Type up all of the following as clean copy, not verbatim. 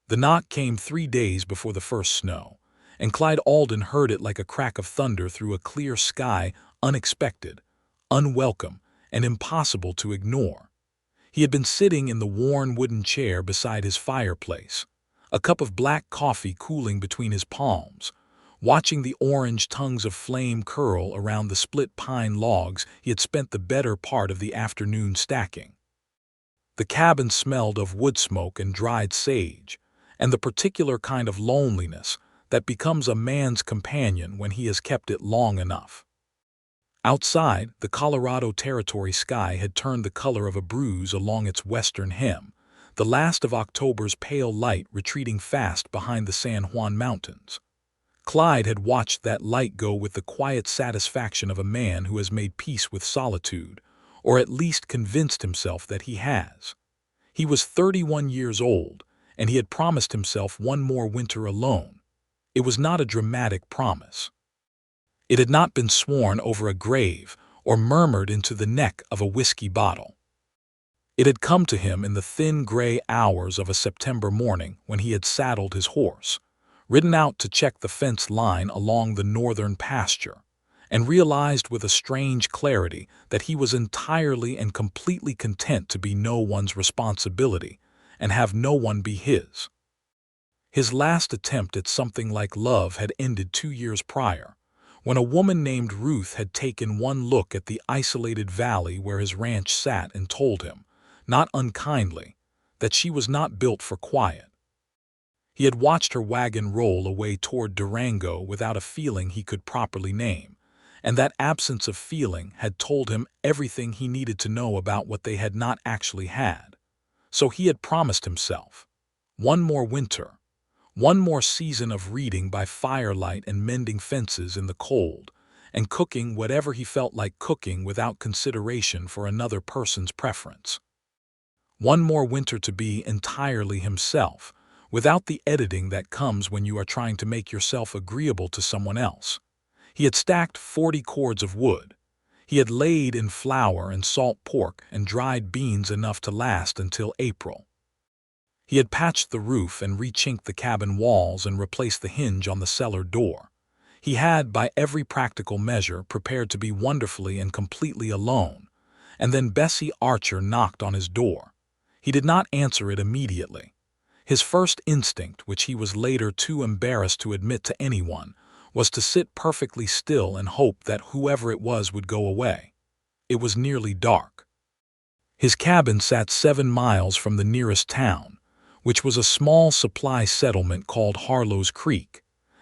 The knock came 3 days before the first snow, and Clyde Alden heard it like a crack of thunder through a clear sky, unexpected, unwelcome, and impossible to ignore. He had been sitting in the worn wooden chair beside his fireplace, a cup of black coffee cooling between his palms, watching the orange tongues of flame curl around the split pine logs he had spent the better part of the afternoon stacking. The cabin smelled of wood smoke and dried sage, and the particular kind of loneliness that becomes a man's companion when he has kept it long enough. Outside, the Colorado Territory sky had turned the color of a bruise along its western hem, the last of October's pale light retreating fast behind the San Juan Mountains. Clyde had watched that light go with the quiet satisfaction of a man who has made peace with solitude, or at least convinced himself that he has. He was 31 years old, and he had promised himself one more winter alone. It was not a dramatic promise. It had not been sworn over a grave or murmured into the neck of a whiskey bottle. It had come to him in the thin gray hours of a September morning when he had saddled his horse, ridden out to check the fence line along the northern pasture, and realized with a strange clarity that he was entirely and completely content to be no one's responsibility and have no one be his. His last attempt at something like love had ended 2 years prior, when a woman named Ruth had taken one look at the isolated valley where his ranch sat and told him, not unkindly, that she was not built for quiet. He had watched her wagon roll away toward Durango without a feeling he could properly name, and that absence of feeling had told him everything he needed to know about what they had not actually had. So he had promised himself one more winter, one more season of reading by firelight and mending fences in the cold, and cooking whatever he felt like cooking without consideration for another person's preference. One more winter to be entirely himself, without the editing that comes when you are trying to make yourself agreeable to someone else. He had stacked 40 cords of wood. He had laid in flour and salt pork and dried beans enough to last until April. He had patched the roof and rechinked the cabin walls and replaced the hinge on the cellar door. He had, by every practical measure, prepared to be wonderfully and completely alone. And then Bessie Archer knocked on his door. He did not answer it immediately. His first instinct, which he was later too embarrassed to admit to anyone, was to sit perfectly still and hope that whoever it was would go away. It was nearly dark. His cabin sat 7 miles from the nearest town, which was a small supply settlement called Harlow's Creek,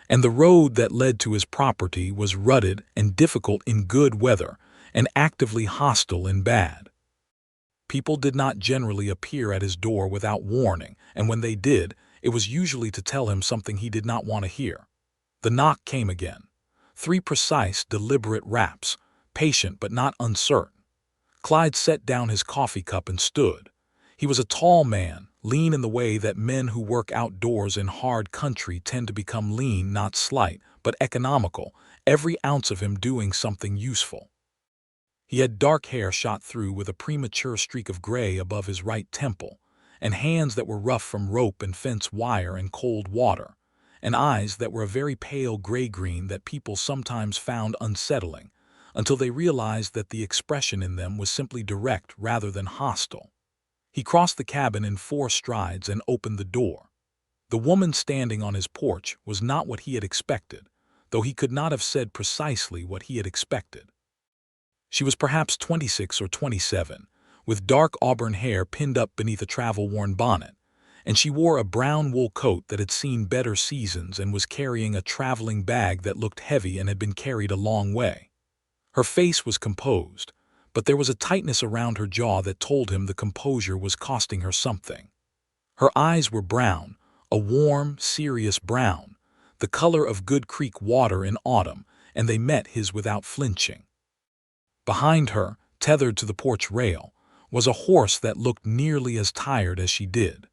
and the road that led to his property was rutted and difficult in good weather and actively hostile in bad. People did not generally appear at his door without warning, and when they did, it was usually to tell him something he did not want to hear. The knock came again. 3 precise, deliberate raps, patient but not uncertain. Clyde set down his coffee cup and stood. He was a tall man, lean in the way that men who work outdoors in hard country tend to become lean, not slight, but economical, every ounce of him doing something useful. He had dark hair shot through with a premature streak of gray above his right temple, and hands that were rough from rope and fence wire and cold water, and eyes that were a very pale gray-green that people sometimes found unsettling, until they realized that the expression in them was simply direct rather than hostile. He crossed the cabin in 4 strides and opened the door. The woman standing on his porch was not what he had expected, though he could not have said precisely what he had expected. She was perhaps 26 or 27, with dark auburn hair pinned up beneath a travel-worn bonnet, and she wore a brown wool coat that had seen better seasons and was carrying a traveling bag that looked heavy and had been carried a long way. Her face was composed, but there was a tightness around her jaw that told him the composure was costing her something. Her eyes were brown, a warm, serious brown, the color of good creek water in autumn, and they met his without flinching. Behind her, tethered to the porch rail, was a horse that looked nearly as tired as she did.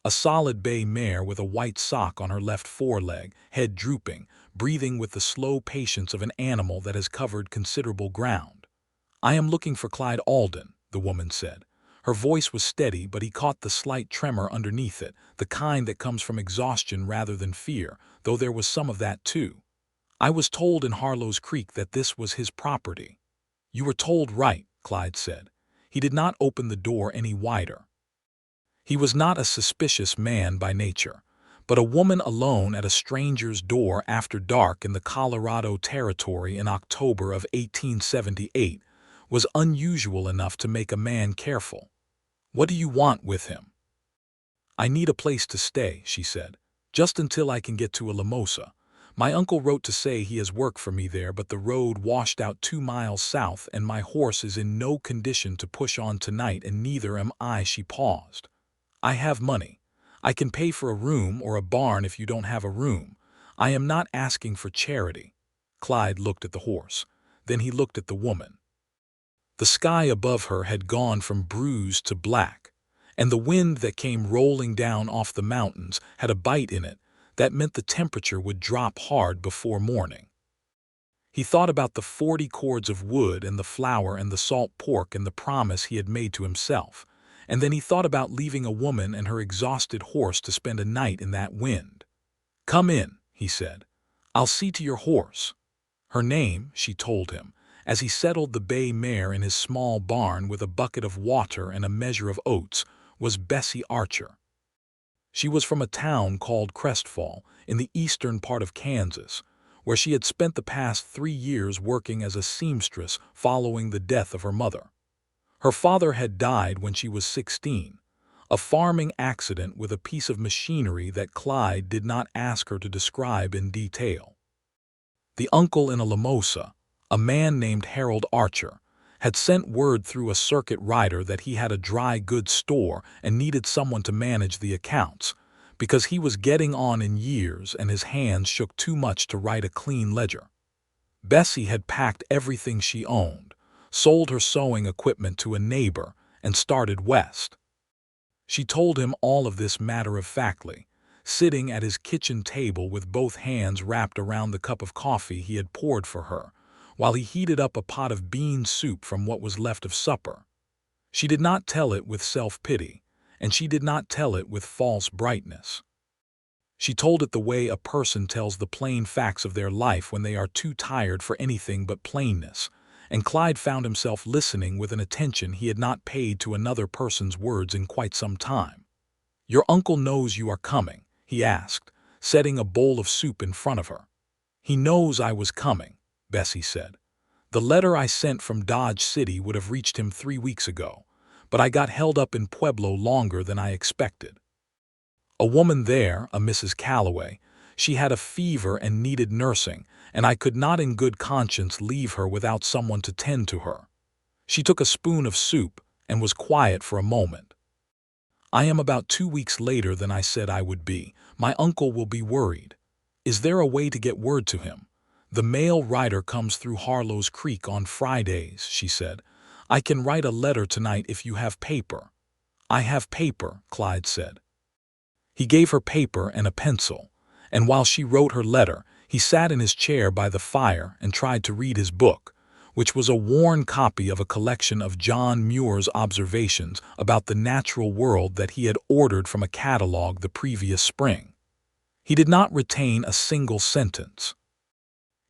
A solid bay mare with a white sock on her left foreleg, head drooping, breathing with the slow patience of an animal that has covered considerable ground. "I am looking for Clyde Alden," the woman said. Her voice was steady, but he caught the slight tremor underneath it, the kind that comes from exhaustion rather than fear, though there was some of that too. I was told in Harlow's Creek that this was his property. You were told right, Clyde said. He did not open the door any wider. He was not a suspicious man by nature, but a woman alone at a stranger's door after dark in the Colorado Territory in October of 1878 was unusual enough to make a man careful. What do you want with him? I need a place to stay, she said, just until I can get to Alamosa. My uncle wrote to say he has work for me there, but the road washed out 2 miles south and my horse is in no condition to push on tonight, and neither am I. She paused. I have money. I can pay for a room or a barn if you don't have a room. I am not asking for charity. Clyde looked at the horse. Then he looked at the woman. The sky above her had gone from bruised to black, and the wind that came rolling down off the mountains had a bite in it that meant the temperature would drop hard before morning. He thought about the 40 cords of wood and the flour and the salt pork and the promise he had made to himself, and then he thought about leaving a woman and her exhausted horse to spend a night in that wind. Come in, he said. I'll see to your horse. Her name, she told him, as he settled the bay mare in his small barn with a bucket of water and a measure of oats, was Bessie Archer. She was from a town called Crestfall in the eastern part of Kansas, where she had spent the past 3 years working as a seamstress following the death of her mother. Her father had died when she was 16, a farming accident with a piece of machinery that Clyde did not ask her to describe in detail. The uncle in Alamosa, a man named Harold Archer, had sent word through a circuit rider that he had a dry goods store and needed someone to manage the accounts, because he was getting on in years and his hands shook too much to write a clean ledger. Bessie had packed everything she owned, sold her sewing equipment to a neighbor, and started west. She told him all of this matter-of-factly, sitting at his kitchen table with both hands wrapped around the cup of coffee he had poured for her, while he heated up a pot of bean soup from what was left of supper. She did not tell it with self-pity, and she did not tell it with false brightness. She told it the way a person tells the plain facts of their life when they are too tired for anything but plainness, and Clyde found himself listening with an attention he had not paid to another person's words in quite some time. Your uncle knows you are coming, he asked, setting a bowl of soup in front of her. He knows I was coming, Bessie said. The letter I sent from Dodge City would have reached him 3 weeks ago, but I got held up in Pueblo longer than I expected. A woman there, a Mrs. Calloway, she had a fever and needed nursing, and I could not in good conscience leave her without someone to tend to her. She took a spoon of soup and was quiet for a moment. I am about 2 weeks later than I said I would be. My uncle will be worried. Is there a way to get word to him? The mail rider comes through Harlow's Creek on Fridays, she said. I can write a letter tonight if you have paper. I have paper, Clyde said. He gave her paper and a pencil, and while she wrote her letter, he sat in his chair by the fire and tried to read his book, which was a worn copy of a collection of John Muir's observations about the natural world that he had ordered from a catalog the previous spring. He did not retain a single sentence.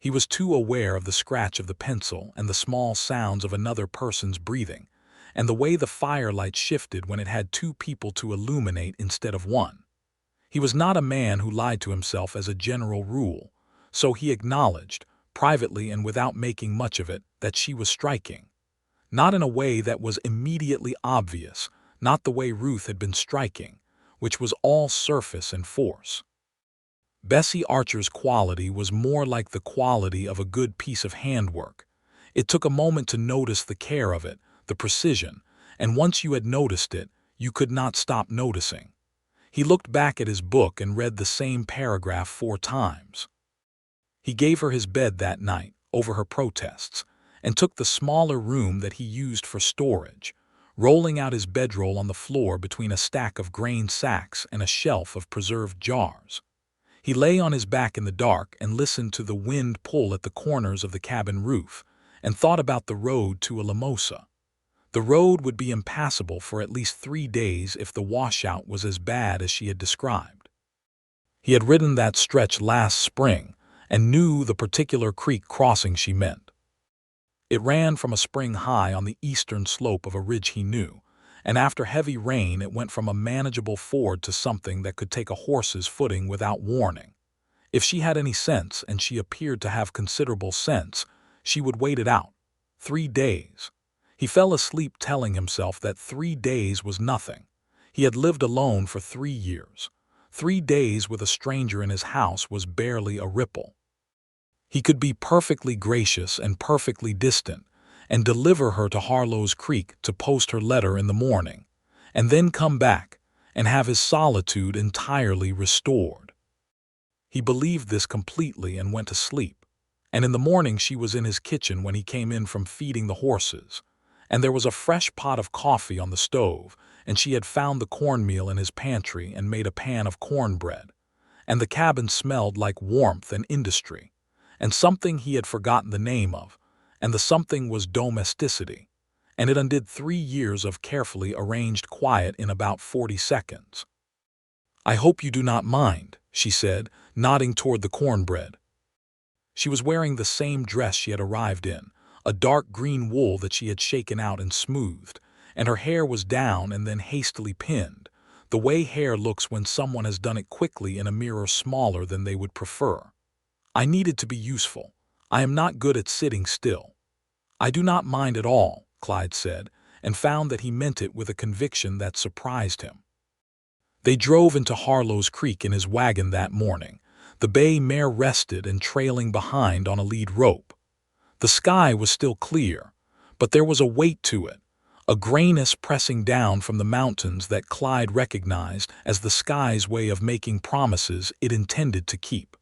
He was too aware of the scratch of the pencil and the small sounds of another person's breathing, and the way the firelight shifted when it had 2 people to illuminate instead of 1. He was not a man who lied to himself as a general rule, so he acknowledged, privately and without making much of it, that she was striking. Not in a way that was immediately obvious, not the way Ruth had been striking, which was all surface and force. Bessie Archer's quality was more like the quality of a good piece of handwork. It took a moment to notice the care of it, the precision, and once you had noticed it, you could not stop noticing. He looked back at his book and read the same paragraph 4 times. He gave her his bed that night, over her protests, and took the smaller room that he used for storage, rolling out his bedroll on the floor between a stack of grain sacks and a shelf of preserved jars. He lay on his back in the dark and listened to the wind pull at the corners of the cabin roof, and thought about the road to Alamosa. The road would be impassable for at least 3 days if the washout was as bad as she had described. He had ridden that stretch last spring and knew the particular creek crossing she meant. It ran from a spring high on the eastern slope of a ridge he knew, and after heavy rain it went from a manageable ford to something that could take a horse's footing without warning. If she had any sense, and she appeared to have considerable sense, she would wait it out. 3 days. He fell asleep telling himself that 3 days was nothing. He had lived alone for 3 years. 3 days with a stranger in his house was barely a ripple. He could be perfectly gracious and perfectly distant, and deliver her to Harlow's Creek to post her letter in the morning, and then come back and have his solitude entirely restored. He believed this completely and went to sleep, and in the morning she was in his kitchen when he came in from feeding the horses, and there was a fresh pot of coffee on the stove, and she had found the cornmeal in his pantry and made a pan of cornbread, and the cabin smelled like warmth and industry, and something he had forgotten the name of, and the something was domesticity, and it undid 3 years of carefully arranged quiet in about 40 seconds. "I hope you do not mind," she said, nodding toward the cornbread. She was wearing the same dress she had arrived in, a dark green wool that she had shaken out and smoothed, and her hair was down and then hastily pinned, the way hair looks when someone has done it quickly in a mirror smaller than they would prefer. "I needed to be useful. I am not good at sitting still." "I do not mind at all," Clyde said, and found that he meant it with a conviction that surprised him. They drove into Harlow's Creek in his wagon that morning, the bay mare rested and trailing behind on a lead rope. The sky was still clear, but there was a weight to it, a grayness pressing down from the mountains that Clyde recognized as the sky's way of making promises it intended to keep.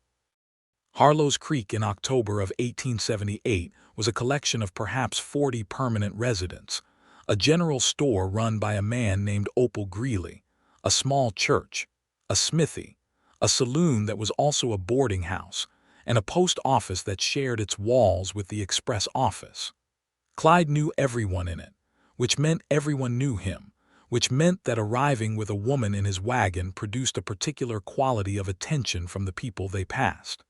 Harlow's Creek in October of 1878 was a collection of perhaps 40 permanent residents, a general store run by a man named Opal Greeley, a small church, a smithy, a saloon that was also a boarding house, and a post office that shared its walls with the express office. Clyde knew everyone in it, which meant everyone knew him, which meant that arriving with a woman in his wagon produced a particular quality of attention from the people they passed.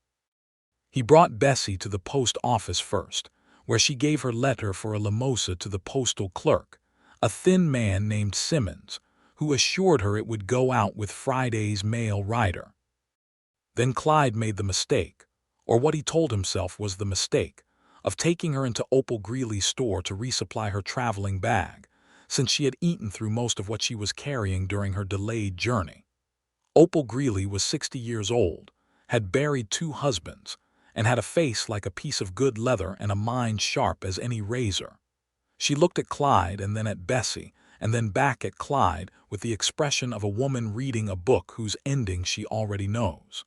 He brought Bessie to the post office first, where she gave her letter for a limosa to the postal clerk, a thin man named Simmons, who assured her it would go out with Friday's mail rider. Then Clyde made the mistake, or what he told himself was the mistake, of taking her into Opal Greeley's store to resupply her traveling bag, since she had eaten through most of what she was carrying during her delayed journey. Opal Greeley was 60 years old, had buried 2 husbands, and had a face like a piece of good leather and a mind sharp as any razor. She looked at Clyde and then at Bessie, and then back at Clyde with the expression of a woman reading a book whose ending she already knows.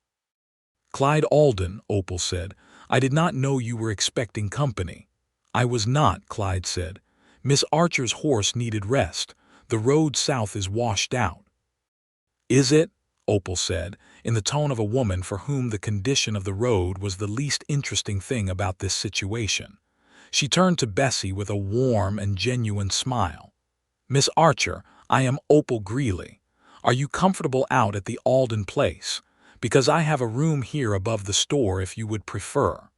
"Clyde Alden," Opal said, "I did not know you were expecting company." "I was not," Clyde said. "Miss Archer's horse needed rest. The road south is washed out." "Is it?" Opal said, in the tone of a woman for whom the condition of the road was the least interesting thing about this situation. She turned to Bessie with a warm and genuine smile. "Miss Archer, I am Opal Greeley. Are you comfortable out at the Alden place? Because I have a room here above the store if you would prefer."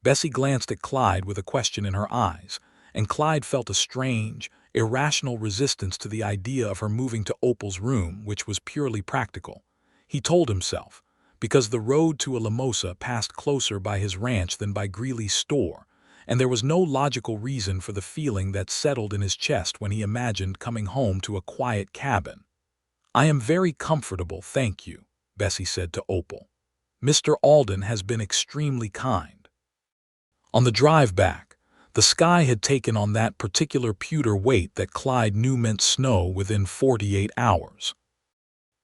Bessie glanced at Clyde with a question in her eyes, and Clyde felt a strange, irrational resistance to the idea of her moving to Opal's room, which was purely practical. He told himself, because the road to a limosa passed closer by his ranch than by Greeley's store, and there was no logical reason for the feeling that settled in his chest when he imagined coming home to a quiet cabin. "I am very comfortable, thank you," Bessie said to Opal. "Mr. Alden has been extremely kind." On the drive back, the sky had taken on that particular pewter weight that Clyde knew meant snow within 48 hours.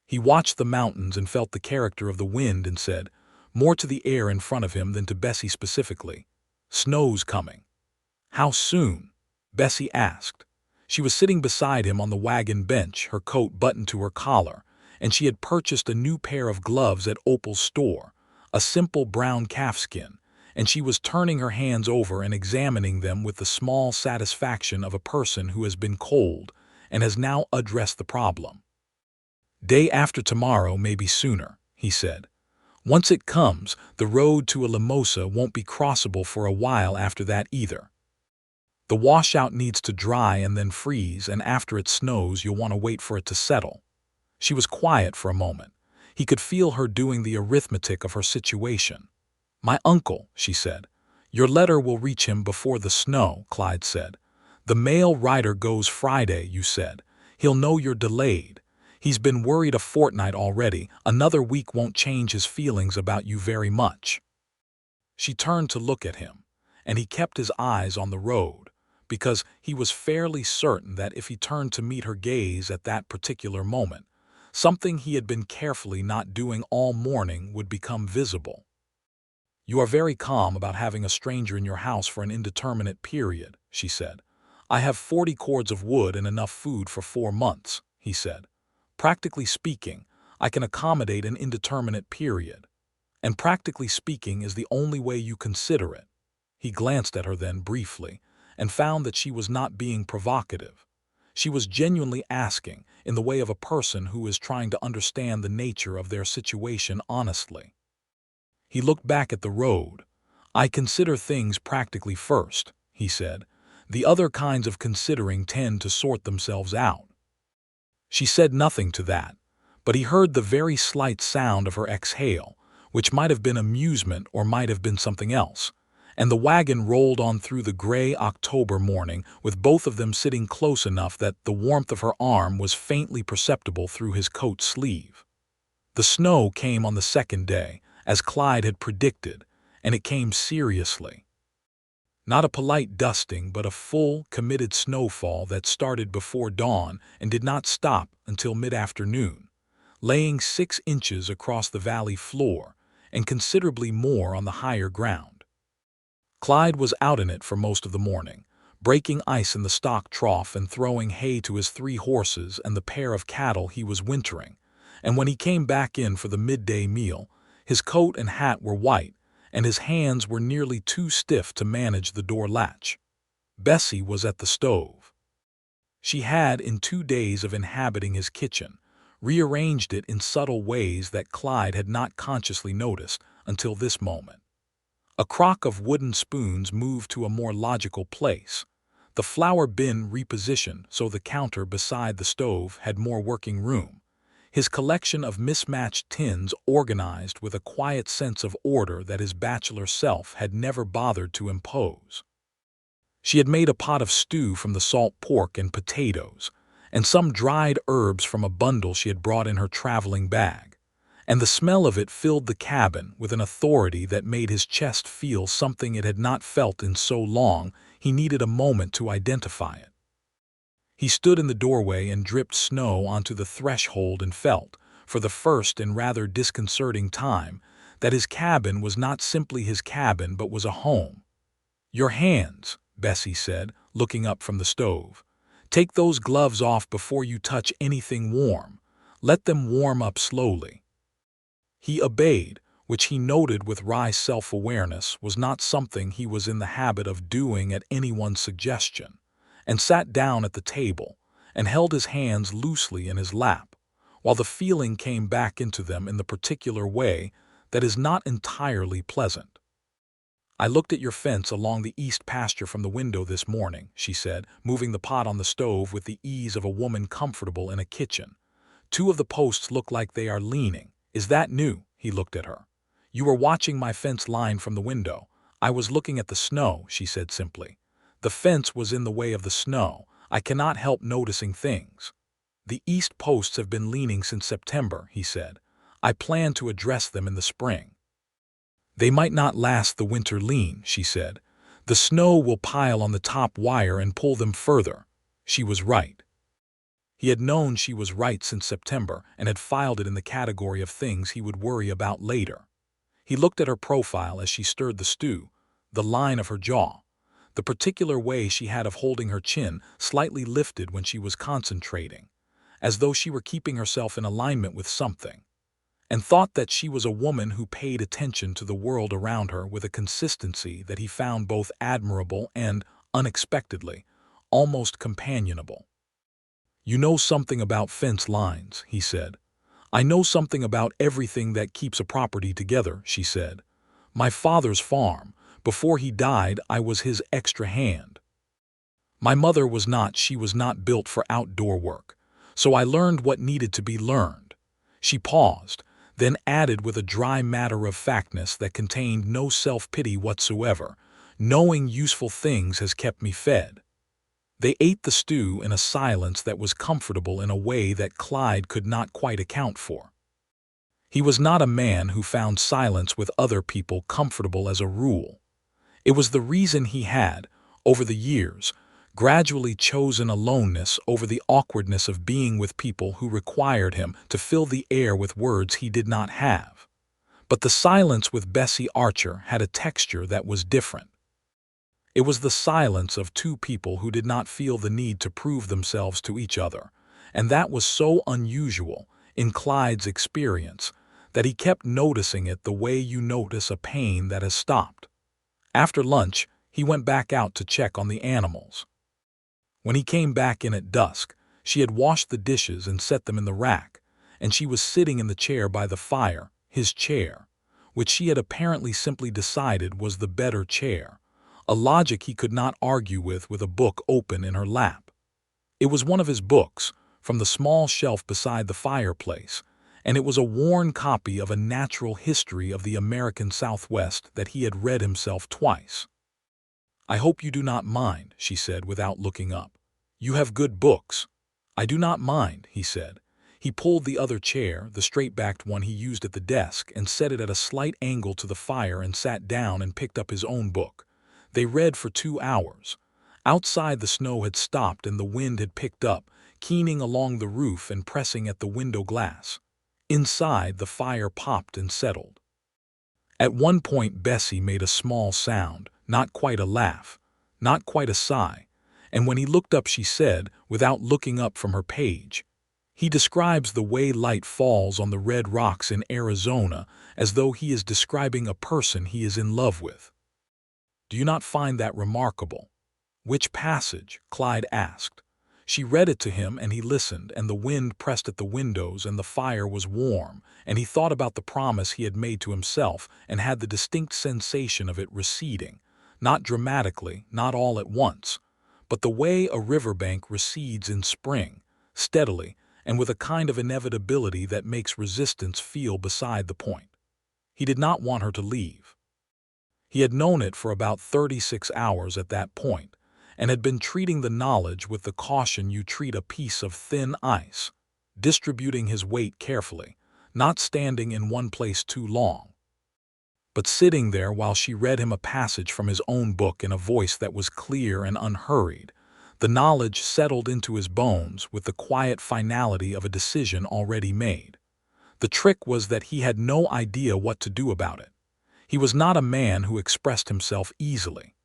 He watched the mountains and felt the character of the wind and said, more to the air in front of him than to Bessie specifically, "Snow's coming." "How soon?" Bessie asked. She was sitting beside him on the wagon bench, her coat buttoned to her collar, and she had purchased a new pair of gloves at Opal's store, a simple brown calfskin, and she was turning her hands over and examining them with the small satisfaction of a person who has been cold and has now addressed the problem. "Day after tomorrow, maybe sooner," he said. "Once it comes, the road to a Limosa won't be crossable for a while after that either. The washout needs to dry and then freeze, and after it snows you'll want to wait for it to settle." She was quiet for a moment. He could feel her doing the arithmetic of her situation. "My uncle," she said. "Your letter will reach him before the snow," Clyde said. "The mail rider goes Friday, you said. He'll know you're delayed. He's been worried a fortnight already. Another week won't change his feelings about you very much." She turned to look at him, and he kept his eyes on the road, because he was fairly certain that if he turned to meet her gaze at that particular moment, something he had been carefully not doing all morning would become visible. "You are very calm about having a stranger in your house for an indeterminate period," she said. "I have 40 cords of wood and enough food for 4 months," he said. "Practically speaking, I can accommodate an indeterminate period. And practically speaking is the only way you consider it." He glanced at her then briefly and found that she was not being provocative. She was genuinely asking, in the way of a person who is trying to understand the nature of their situation honestly. He looked back at the road. "I consider things practically first," he said. "The other kinds of considering tend to sort themselves out." She said nothing to that, but he heard the very slight sound of her exhale, which might have been amusement or might have been something else, and the wagon rolled on through the gray October morning with both of them sitting close enough that the warmth of her arm was faintly perceptible through his coat sleeve. The snow came on the second day, as Clyde had predicted, and it came seriously. Not a polite dusting, but a full, committed snowfall that started before dawn and did not stop until mid-afternoon, laying 6 inches across the valley floor and considerably more on the higher ground. Clyde was out in it for most of the morning, breaking ice in the stock trough and throwing hay to his 3 horses and the pair of cattle he was wintering, and when he came back in for the midday meal, his coat and hat were white, and his hands were nearly too stiff to manage the door latch. Bessie was at the stove. She had, in 2 days of inhabiting his kitchen, rearranged it in subtle ways that Clyde had not consciously noticed until this moment. A crock of wooden spoons moved to a more logical place, the flour bin repositioned so the counter beside the stove had more working room, his collection of mismatched tins organized with a quiet sense of order that his bachelor self had never bothered to impose. She had made a pot of stew from the salt pork and potatoes, and some dried herbs from a bundle she had brought in her traveling bag, and the smell of it filled the cabin with an authority that made his chest feel something it had not felt in so long he needed a moment to identify it. He stood in the doorway and dripped snow onto the threshold and felt, for the first and rather disconcerting time, that his cabin was not simply his cabin but was a home. "Your hands," Bessie said, looking up from the stove. "Take those gloves off before you touch anything warm. Let them warm up slowly." He obeyed, which he noted with wry self-awareness was not something he was in the habit of doing at anyone's suggestion, and sat down at the table and held his hands loosely in his lap, while the feeling came back into them in the particular way that is not entirely pleasant. "I looked at your fence along the east pasture from the window this morning," she said, moving the pot on the stove with the ease of a woman comfortable in a kitchen. "2 of the posts look like they are leaning. Is that new?" He looked at her. "You were watching my fence line from the window." "I was looking at the snow," she said simply. "The fence was in the way of the snow. I cannot help noticing things." "The east posts have been leaning since September," he said. "I plan to address them in the spring." "They might not last the winter lean," she said. "The snow will pile on the top wire and pull them further." She was right. He had known she was right since September and had filed it in the category of things he would worry about later. He looked at her profile as she stirred the stew, the line of her jaw, the particular way she had of holding her chin slightly lifted when she was concentrating, as though she were keeping herself in alignment with something. and thought that she was a woman who paid attention to the world around her with a consistency that he found both admirable and, unexpectedly, almost companionable. "You know something about fence lines," he said. "I know something about everything that keeps a property together," she said. "My father's farm. Before he died, I was his extra hand. My mother was not, she was not built for outdoor work. So I learned what needed to be learned." She paused, then added with a dry matter-of-factness that contained no self-pity whatsoever, "Knowing useful things has kept me fed." They ate the stew in a silence that was comfortable in a way that Clyde could not quite account for. He was not a man who found silence with other people comfortable as a rule. It was the reason he had, over the years, gradually chosen aloneness over the awkwardness of being with people who required him to fill the air with words he did not have. But the silence with Bessie Archer had a texture that was different. It was the silence of two people who did not feel the need to prove themselves to each other, and that was so unusual, in Clyde's experience, that he kept noticing it the way you notice a pain that has stopped. After lunch, he went back out to check on the animals. When he came back in at dusk, she had washed the dishes and set them in the rack, and she was sitting in the chair by the fire, his chair, which she had apparently simply decided was the better chair, a logic he could not argue with a book open in her lap. It was one of his books, from the small shelf beside the fireplace, and it was a worn copy of a natural history of the American Southwest that he had read himself twice. "I hope you do not mind," she said without looking up. "You have good books." "I do not mind," he said. He pulled the other chair, the straight-backed one he used at the desk, and set it at a slight angle to the fire and sat down and picked up his own book. They read for 2 hours. Outside the snow had stopped and the wind had picked up, keening along the roof and pressing at the window glass. Inside, the fire popped and settled. At one point Bessie made a small sound, not quite a laugh, not quite a sigh, and when he looked up she said, without looking up from her page, "He describes the way light falls on the red rocks in Arizona as though he is describing a person he is in love with. Do you not find that remarkable?" "Which passage?" Clyde asked. She read it to him and he listened, and the wind pressed at the windows and the fire was warm, and he thought about the promise he had made to himself and had the distinct sensation of it receding, not dramatically, not all at once, but the way a riverbank recedes in spring, steadily, and with a kind of inevitability that makes resistance feel beside the point. He did not want her to leave. He had known it for about 36 hours at that point, and had been treating the knowledge with the caution you treat a piece of thin ice, distributing his weight carefully, not standing in one place too long, but sitting there while she read him a passage from his own book in a voice that was clear and unhurried. The knowledge settled into his bones with the quiet finality of a decision already made. The trick was that he had no idea what to do about it. He was not a man who expressed himself easily.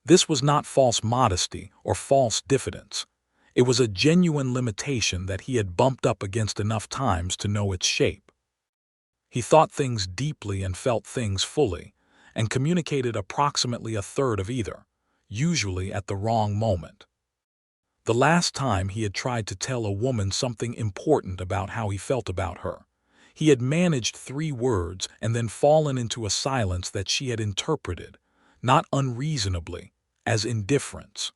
This was not false modesty or false diffidence. It was a genuine limitation that he had bumped up against enough times to know its shape. He thought things deeply and felt things fully, and communicated approximately a third of either, usually at the wrong moment. The last time he had tried to tell a woman something important about how he felt about her, he had managed 3 words and then fallen into a silence that she had interpreted, not unreasonably, as indifference.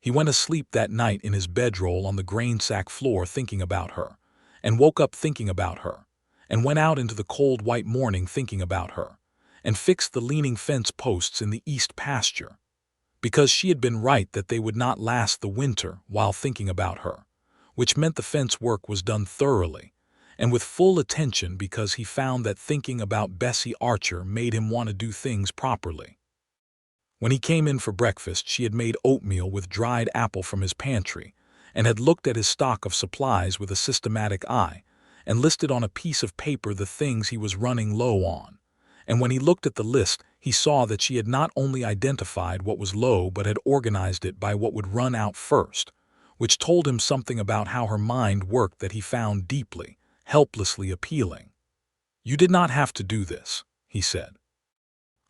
He went asleep that night in his bedroll on the grain-sack floor thinking about her, and woke up thinking about her, and went out into the cold white morning thinking about her, and fixed the leaning fence posts in the east pasture, because she had been right that they would not last the winter while thinking about her, which meant the fence work was done thoroughly, and with full attention because he found that thinking about Bessie Archer made him want to do things properly. When he came in for breakfast, she had made oatmeal with dried apple from his pantry, and had looked at his stock of supplies with a systematic eye, and listed on a piece of paper the things he was running low on. And when he looked at the list, he saw that she had not only identified what was low but had organized it by what would run out first, which told him something about how her mind worked that he found deeply, helplessly appealing. "You did not have to do this," he said.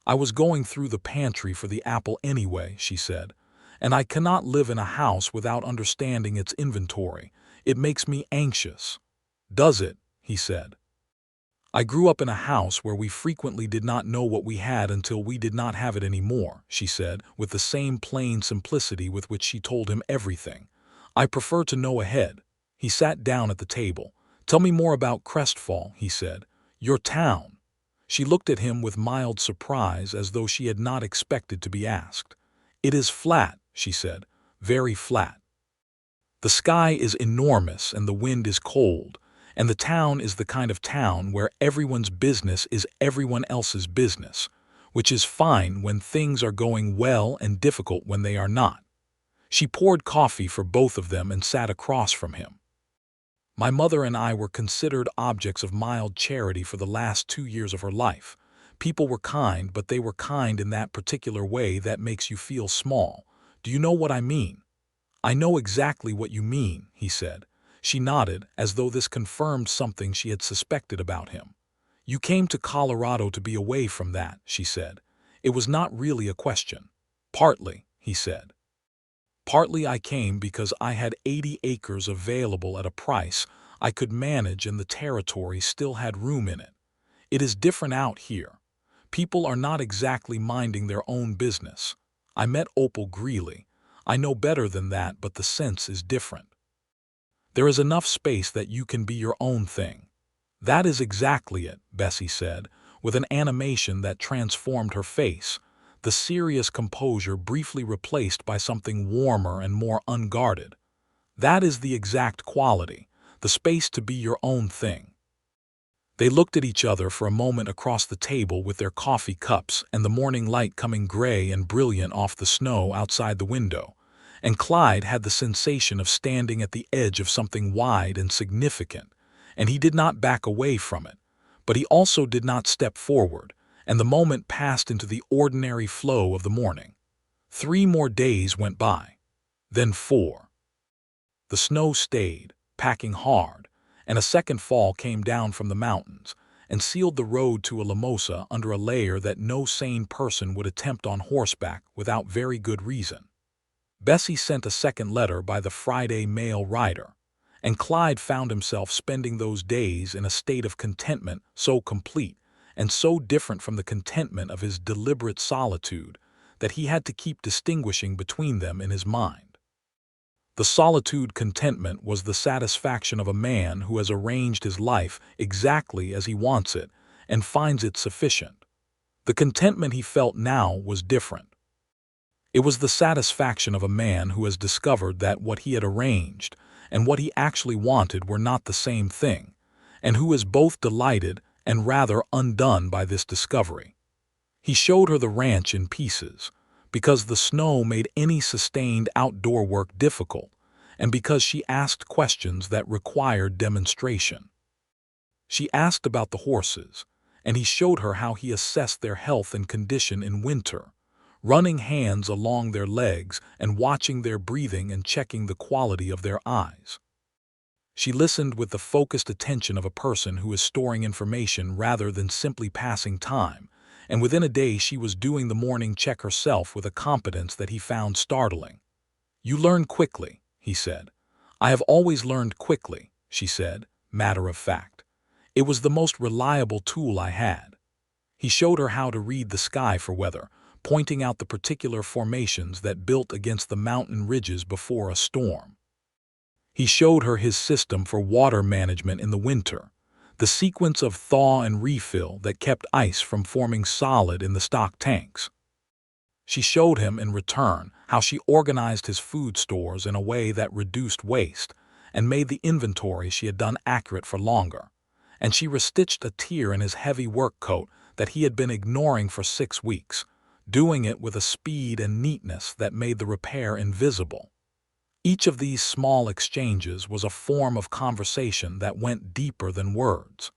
"I was going through the pantry for the apple anyway," she said, "and I cannot live in a house without understanding its inventory. It makes me anxious." "Does it?" he said. "I grew up in a house where we frequently did not know what we had until we did not have it anymore," she said, with the same plain simplicity with which she told him everything. "I prefer to know ahead." He sat down at the table. "Tell me more about Crestfall," he said. "Your town." She looked at him with mild surprise, as though she had not expected to be asked. "It is flat," she said, "very flat. The sky is enormous and the wind is cold, and the town is the kind of town where everyone's business is everyone else's business, which is fine when things are going well and difficult when they are not." She poured coffee for both of them and sat across from him. "My mother and I were considered objects of mild charity for the last 2 years of her life. People were kind, but they were kind in that particular way that makes you feel small. Do you know what I mean?" "I know exactly what you mean," he said. She nodded, as though this confirmed something she had suspected about him. "You came to Colorado to be away from that," she said. "It was not really a question." "Partly," he said. "Partly I came because I had 80 acres available at a price I could manage and the territory still had room in it. It is different out here. People are not exactly minding their own business. I met Opal Greeley. I know better than that, but the sense is different. There is enough space that you can be your own thing." "That is exactly it," Bessie said, with an animation that transformed her face, the serious composure briefly replaced by something warmer and more unguarded. "That is the exact quality, the space to be your own thing." They looked at each other for a moment across the table with their coffee cups and the morning light coming gray and brilliant off the snow outside the window, and Clyde had the sensation of standing at the edge of something wide and significant, and he did not back away from it, but he also did not step forward, and the moment passed into the ordinary flow of the morning. 3 more days went by. Then 4. The snow stayed, packing hard, and a second fall came down from the mountains and sealed the road to Alamosa under a layer that no sane person would attempt on horseback without very good reason. Bessie sent a second letter by the Friday mail rider, and Clyde found himself spending those days in a state of contentment so complete and so different from the contentment of his deliberate solitude that he had to keep distinguishing between them in his mind. The solitude contentment was the satisfaction of a man who has arranged his life exactly as he wants it and finds it sufficient. The contentment he felt now was different. It was the satisfaction of a man who has discovered that what he had arranged and what he actually wanted were not the same thing, and who is both delighted and rather undone by this discovery. He showed her the ranch in pieces, because the snow made any sustained outdoor work difficult, and because she asked questions that required demonstration. She asked about the horses, and he showed her how he assessed their health and condition in winter, running hands along their legs and watching their breathing and checking the quality of their eyes. She listened with the focused attention of a person who is storing information rather than simply passing time, and within a day she was doing the morning check herself with a competence that he found startling. "You learn quickly," he said. "I have always learned quickly," she said, matter of fact. "It was the most reliable tool I had." He showed her how to read the sky for weather, pointing out the particular formations that built against the mountain ridges before a storm. He showed her his system for water management in the winter, the sequence of thaw and refill that kept ice from forming solid in the stock tanks. She showed him in return how she organized his food stores in a way that reduced waste and made the inventory she had done accurate for longer, and she restitched a tear in his heavy work coat that he had been ignoring for 6 weeks, doing it with a speed and neatness that made the repair invisible. Each of these small exchanges was a form of conversation that went deeper than words.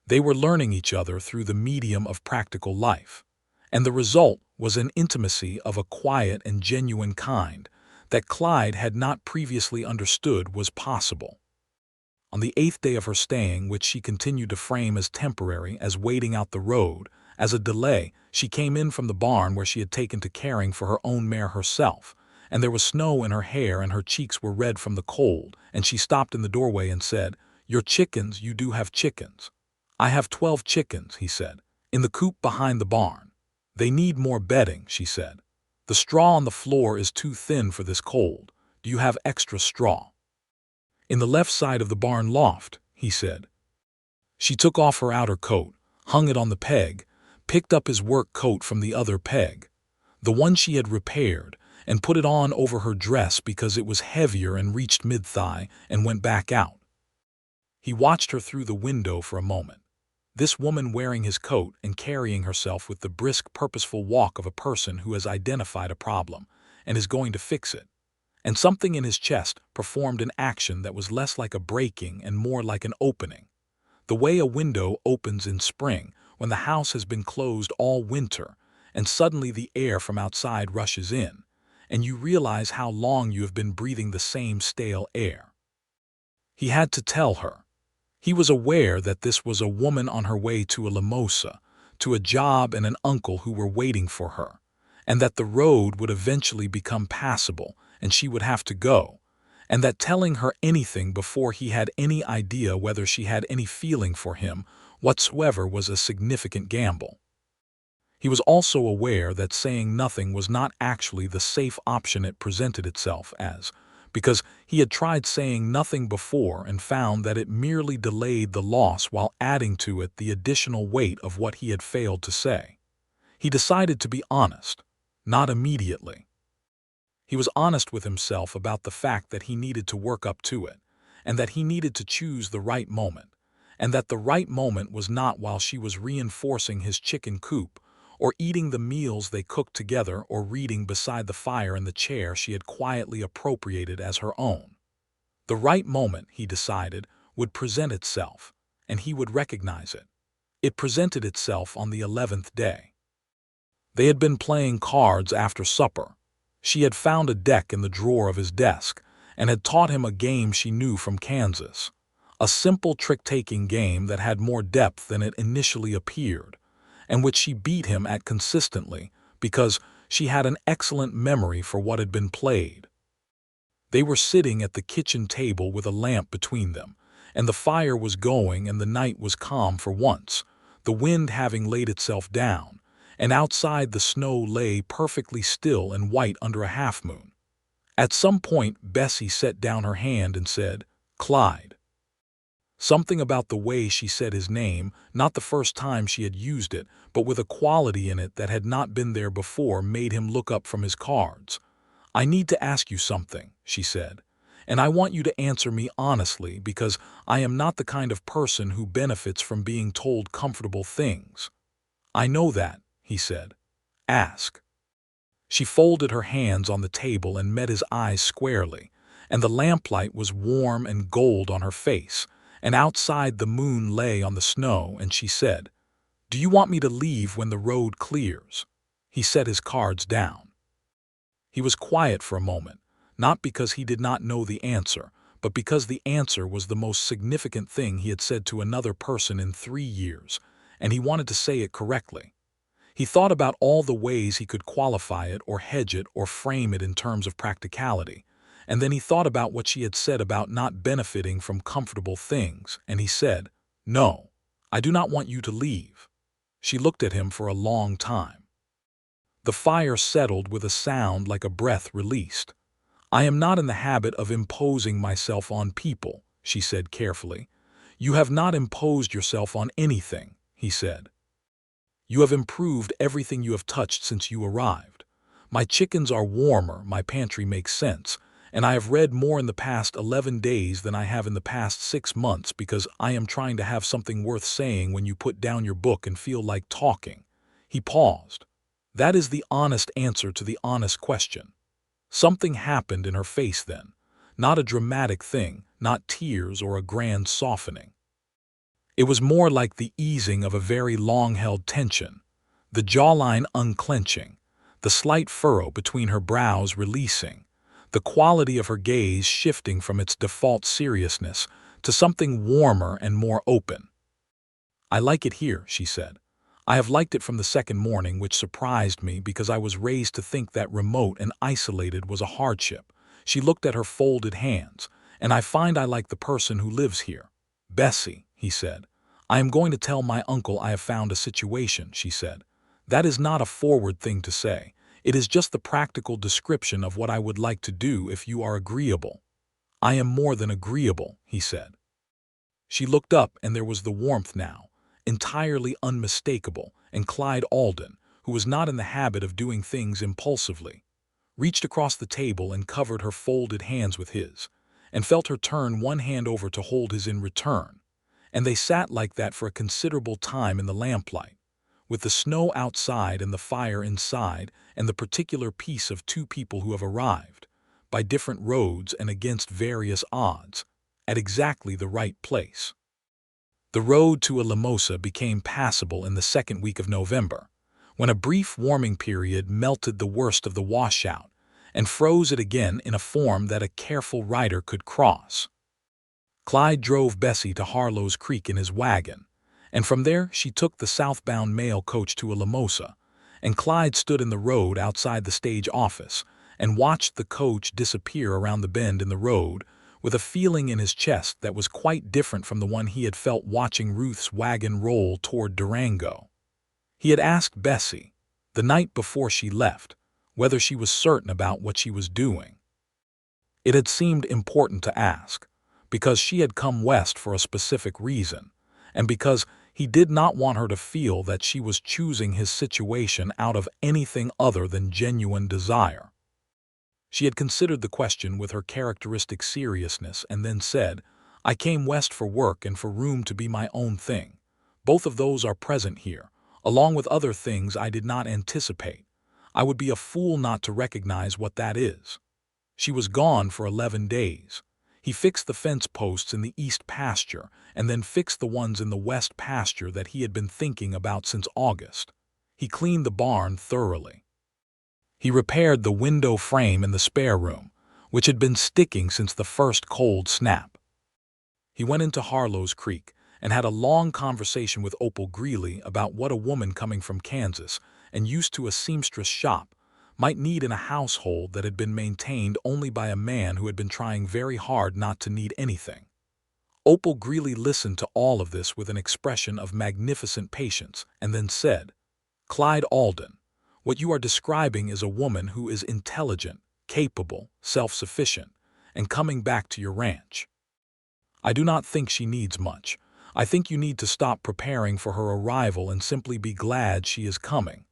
They were learning each other through the medium of practical life, and the result was an intimacy of a quiet and genuine kind that Clyde had not previously understood was possible. On the 8th day of her staying, which she continued to frame as temporary, as waiting out the road, as a delay, she came in from the barn where she had taken to caring for her own mare herself, and there was snow in her hair and her cheeks were red from the cold, and she stopped in the doorway and said, "Your chickens, you do have chickens." "I have 12 chickens," he said, "in the coop behind the barn. They need more bedding," she said. "The straw on the floor is too thin for this cold. Do you have extra straw?" "In the left side of the barn loft," he said. She took off her outer coat, hung it on the peg, picked up his work coat from the other peg, the one she had repaired, and put it on over her dress because it was heavier and reached mid-thigh, and went back out. He watched her through the window for a moment. This woman wearing his coat and carrying herself with the brisk, purposeful walk of a person who has identified a problem and is going to fix it. And something in his chest performed an action that was less like a breaking and more like an opening. The way a window opens in spring when the house has been closed all winter, and suddenly the air from outside rushes in, and you realize how long you have been breathing the same stale air. He had to tell her. He was aware that this was a woman on her way to a limosa, to a job and an uncle who were waiting for her, and that the road would eventually become passable and she would have to go, and that telling her anything before he had any idea whether she had any feeling for him whatsoever was a significant gamble. He was also aware that saying nothing was not actually the safe option it presented itself as, because he had tried saying nothing before and found that it merely delayed the loss while adding to it the additional weight of what he had failed to say. He decided to be honest, not immediately. He was honest with himself about the fact that he needed to work up to it, and that he needed to choose the right moment, and that the right moment was not while she was reinforcing his chicken coop, or eating the meals they cooked together, or reading beside the fire in the chair she had quietly appropriated as her own. The right moment, he decided, would present itself, and he would recognize it. It presented itself on the 11th day. They had been playing cards after supper. She had found a deck in the drawer of his desk, and had taught him a game she knew from Kansas, a simple trick-taking game that had more depth than it initially appeared, and which she beat him at consistently because she had an excellent memory for what had been played. They were sitting at the kitchen table with a lamp between them, and the fire was going and the night was calm for once, the wind having laid itself down, and outside the snow lay perfectly still and white under a half-moon. At some point, Bessie set down her hand and said, "Clyde." Something about the way she said his name, not the first time she had used it, but with a quality in it that had not been there before, made him look up from his cards. "I need to ask you something," she said, "and I want you to answer me honestly because I am not the kind of person who benefits from being told comfortable things." "I know that," he said. "Ask." She folded her hands on the table and met his eyes squarely, and the lamplight was warm and gold on her face, and outside the moon lay on the snow, and she said, "Do you want me to leave when the road clears?" He set his cards down. He was quiet for a moment, not because he did not know the answer, but because the answer was the most significant thing he had said to another person in 3 years, and he wanted to say it correctly. He thought about all the ways he could qualify it or hedge it or frame it in terms of practicality, and then he thought about what she had said about not benefiting from comfortable things, and he said, "No, I do not want you to leave." She looked at him for a long time. The fire settled with a sound like a breath released. "I am not in the habit of imposing myself on people," she said carefully. "You have not imposed yourself on anything," he said. "You have improved everything you have touched since you arrived. My chickens are warmer, my pantry makes sense, and I have read more in the past 11 days than I have in the past 6 months because I am trying to have something worth saying when you put down your book and feel like talking." He paused. That is the honest answer to the honest question. Something happened in her face then. Not a dramatic thing, not tears or a grand softening. It was more like the easing of a very long-held tension, the jawline unclenching, the slight furrow between her brows releasing, the quality of her gaze shifting from its default seriousness to something warmer and more open. "I like it here," she said. "I have liked it from the second morning, which surprised me because I was raised to think that remote and isolated was a hardship." She looked at her folded hands. "And I find I like the person who lives here." "Bessie," he said. "I am going to tell my uncle I have found a situation," she said. "That is not a forward thing to say. It is just the practical description of what I would like to do if you are agreeable." "I am more than agreeable," he said. She looked up, and there was the warmth now, entirely unmistakable, and Clyde Alden, who was not in the habit of doing things impulsively, reached across the table and covered her folded hands with his, and felt her turn one hand over to hold his in return. And they sat like that for a considerable time in the lamplight, with the snow outside and the fire inside, and the particular peace of two people who have arrived, by different roads and against various odds, at exactly the right place. The road to Alamosa became passable in the second week of November, when a brief warming period melted the worst of the washout and froze it again in a form that a careful rider could cross. Clyde drove Bessie to Harlow's Creek in his wagon, and from there she took the southbound mail coach to Alamosa, and Clyde stood in the road outside the stage office and watched the coach disappear around the bend in the road, with a feeling in his chest that was quite different from the one he had felt watching Ruth's wagon roll toward Durango. He had asked Bessie, the night before she left, whether she was certain about what she was doing. It had seemed important to ask, because she had come west for a specific reason, and because he did not want her to feel that she was choosing his situation out of anything other than genuine desire. She had considered the question with her characteristic seriousness and then said, "I came west for work and for room to be my own thing. Both of those are present here, along with other things I did not anticipate. I would be a fool not to recognize what that is." She was gone for 11 days. He fixed the fence posts in the east pasture and then fixed the ones in the west pasture that he had been thinking about since August. He cleaned the barn thoroughly. He repaired the window frame in the spare room, which had been sticking since the first cold snap. He went into Harlow's Creek and had a long conversation with Opal Greeley about what a woman coming from Kansas and used to a seamstress shop might need in a household that had been maintained only by a man who had been trying very hard not to need anything. Opal Greeley listened to all of this with an expression of magnificent patience and then said, "Clyde Alden, what you are describing is a woman who is intelligent, capable, self-sufficient, and coming back to your ranch. I do not think she needs much. I think you need to stop preparing for her arrival and simply be glad she is coming."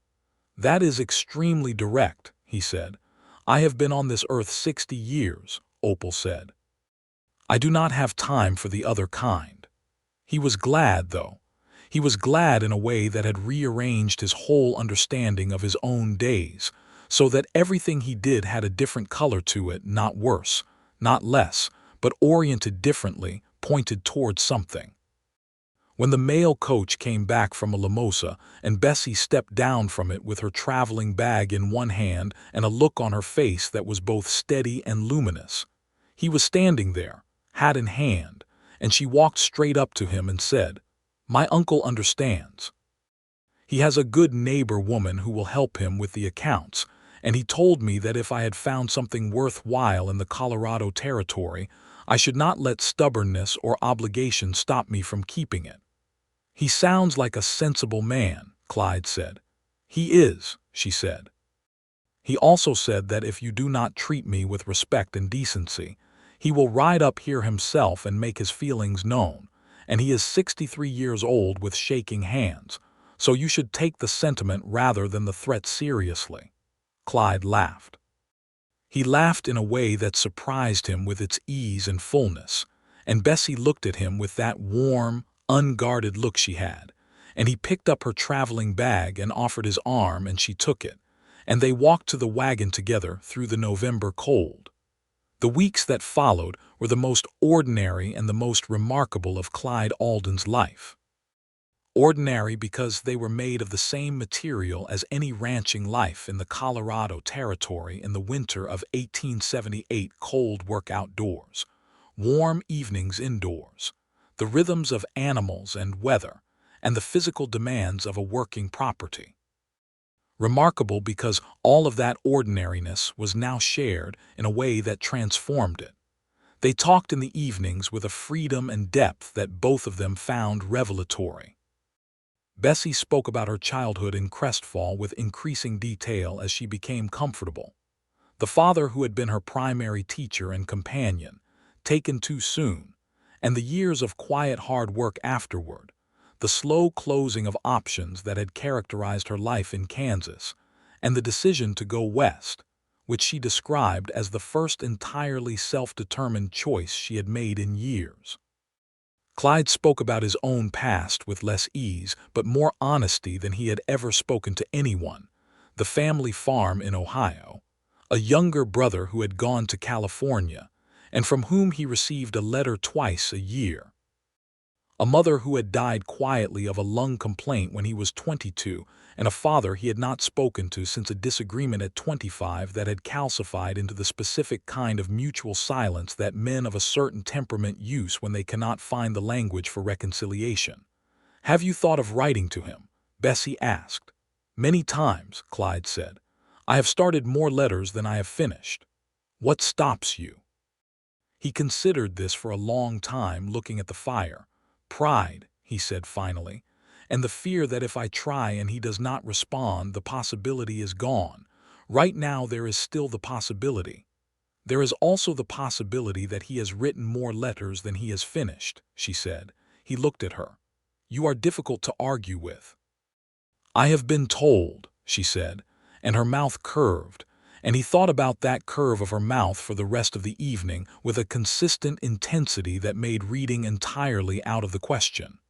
"That is extremely direct," he said. "I have been on this earth 60 years, Opal said. "I do not have time for the other kind." He was glad, though. He was glad in a way that had rearranged his whole understanding of his own days, so that everything he did had a different color to it, not worse, not less, but oriented differently, pointed toward something. When the mail coach came back from Alamosa and Bessie stepped down from it with her traveling bag in one hand and a look on her face that was both steady and luminous, he was standing there, hat in hand, and she walked straight up to him and said, "My uncle understands. He has a good neighbor woman who will help him with the accounts, and he told me that if I had found something worthwhile in the Colorado Territory, I should not let stubbornness or obligation stop me from keeping it." "He sounds like a sensible man," Clyde said. "He is," she said. "He also said that if you do not treat me with respect and decency, he will ride up here himself and make his feelings known, and he is 63 years old with shaking hands, so you should take the sentiment rather than the threat seriously." Clyde laughed. He laughed in a way that surprised him with its ease and fullness, and Bessie looked at him with that warm, unguarded look she had, and he picked up her traveling bag and offered his arm, and she took it, and they walked to the wagon together through the November cold. The weeks that followed were the most ordinary and the most remarkable of Clyde Alden's life. Ordinary because they were made of the same material as any ranching life in the Colorado Territory in the winter of 1878, cold work outdoors, warm evenings indoors, the rhythms of animals and weather, and the physical demands of a working property. Remarkable because all of that ordinariness was now shared in a way that transformed it. They talked in the evenings with a freedom and depth that both of them found revelatory. Bessie spoke about her childhood in Crestfall with increasing detail as she became comfortable. The father who had been her primary teacher and companion, taken too soon, and the years of quiet hard work afterward, the slow closing of options that had characterized her life in Kansas, and the decision to go west, which she described as the first entirely self-determined choice she had made in years. Clyde spoke about his own past with less ease but more honesty than he had ever spoken to anyone, the family farm in Ohio, a younger brother who had gone to California, and from whom he received a letter twice a year. A mother who had died quietly of a lung complaint when he was 22, and a father he had not spoken to since a disagreement at 25 that had calcified into the specific kind of mutual silence that men of a certain temperament use when they cannot find the language for reconciliation. "Have you thought of writing to him?" Bessie asked. "Many times," Clyde said. "I have started more letters than I have finished." "What stops you?" He considered this for a long time, looking at the fire. "Pride," he said finally, "and the fear that if I try and he does not respond, the possibility is gone. Right now there is still the possibility. There is also the possibility that he has written more letters than he has finished," she said. He looked at her. "You are difficult to argue with." "I have been told," she said, and her mouth curved, and he thought about that curve of her mouth for the rest of the evening with a consistent intensity that made reading entirely out of the question.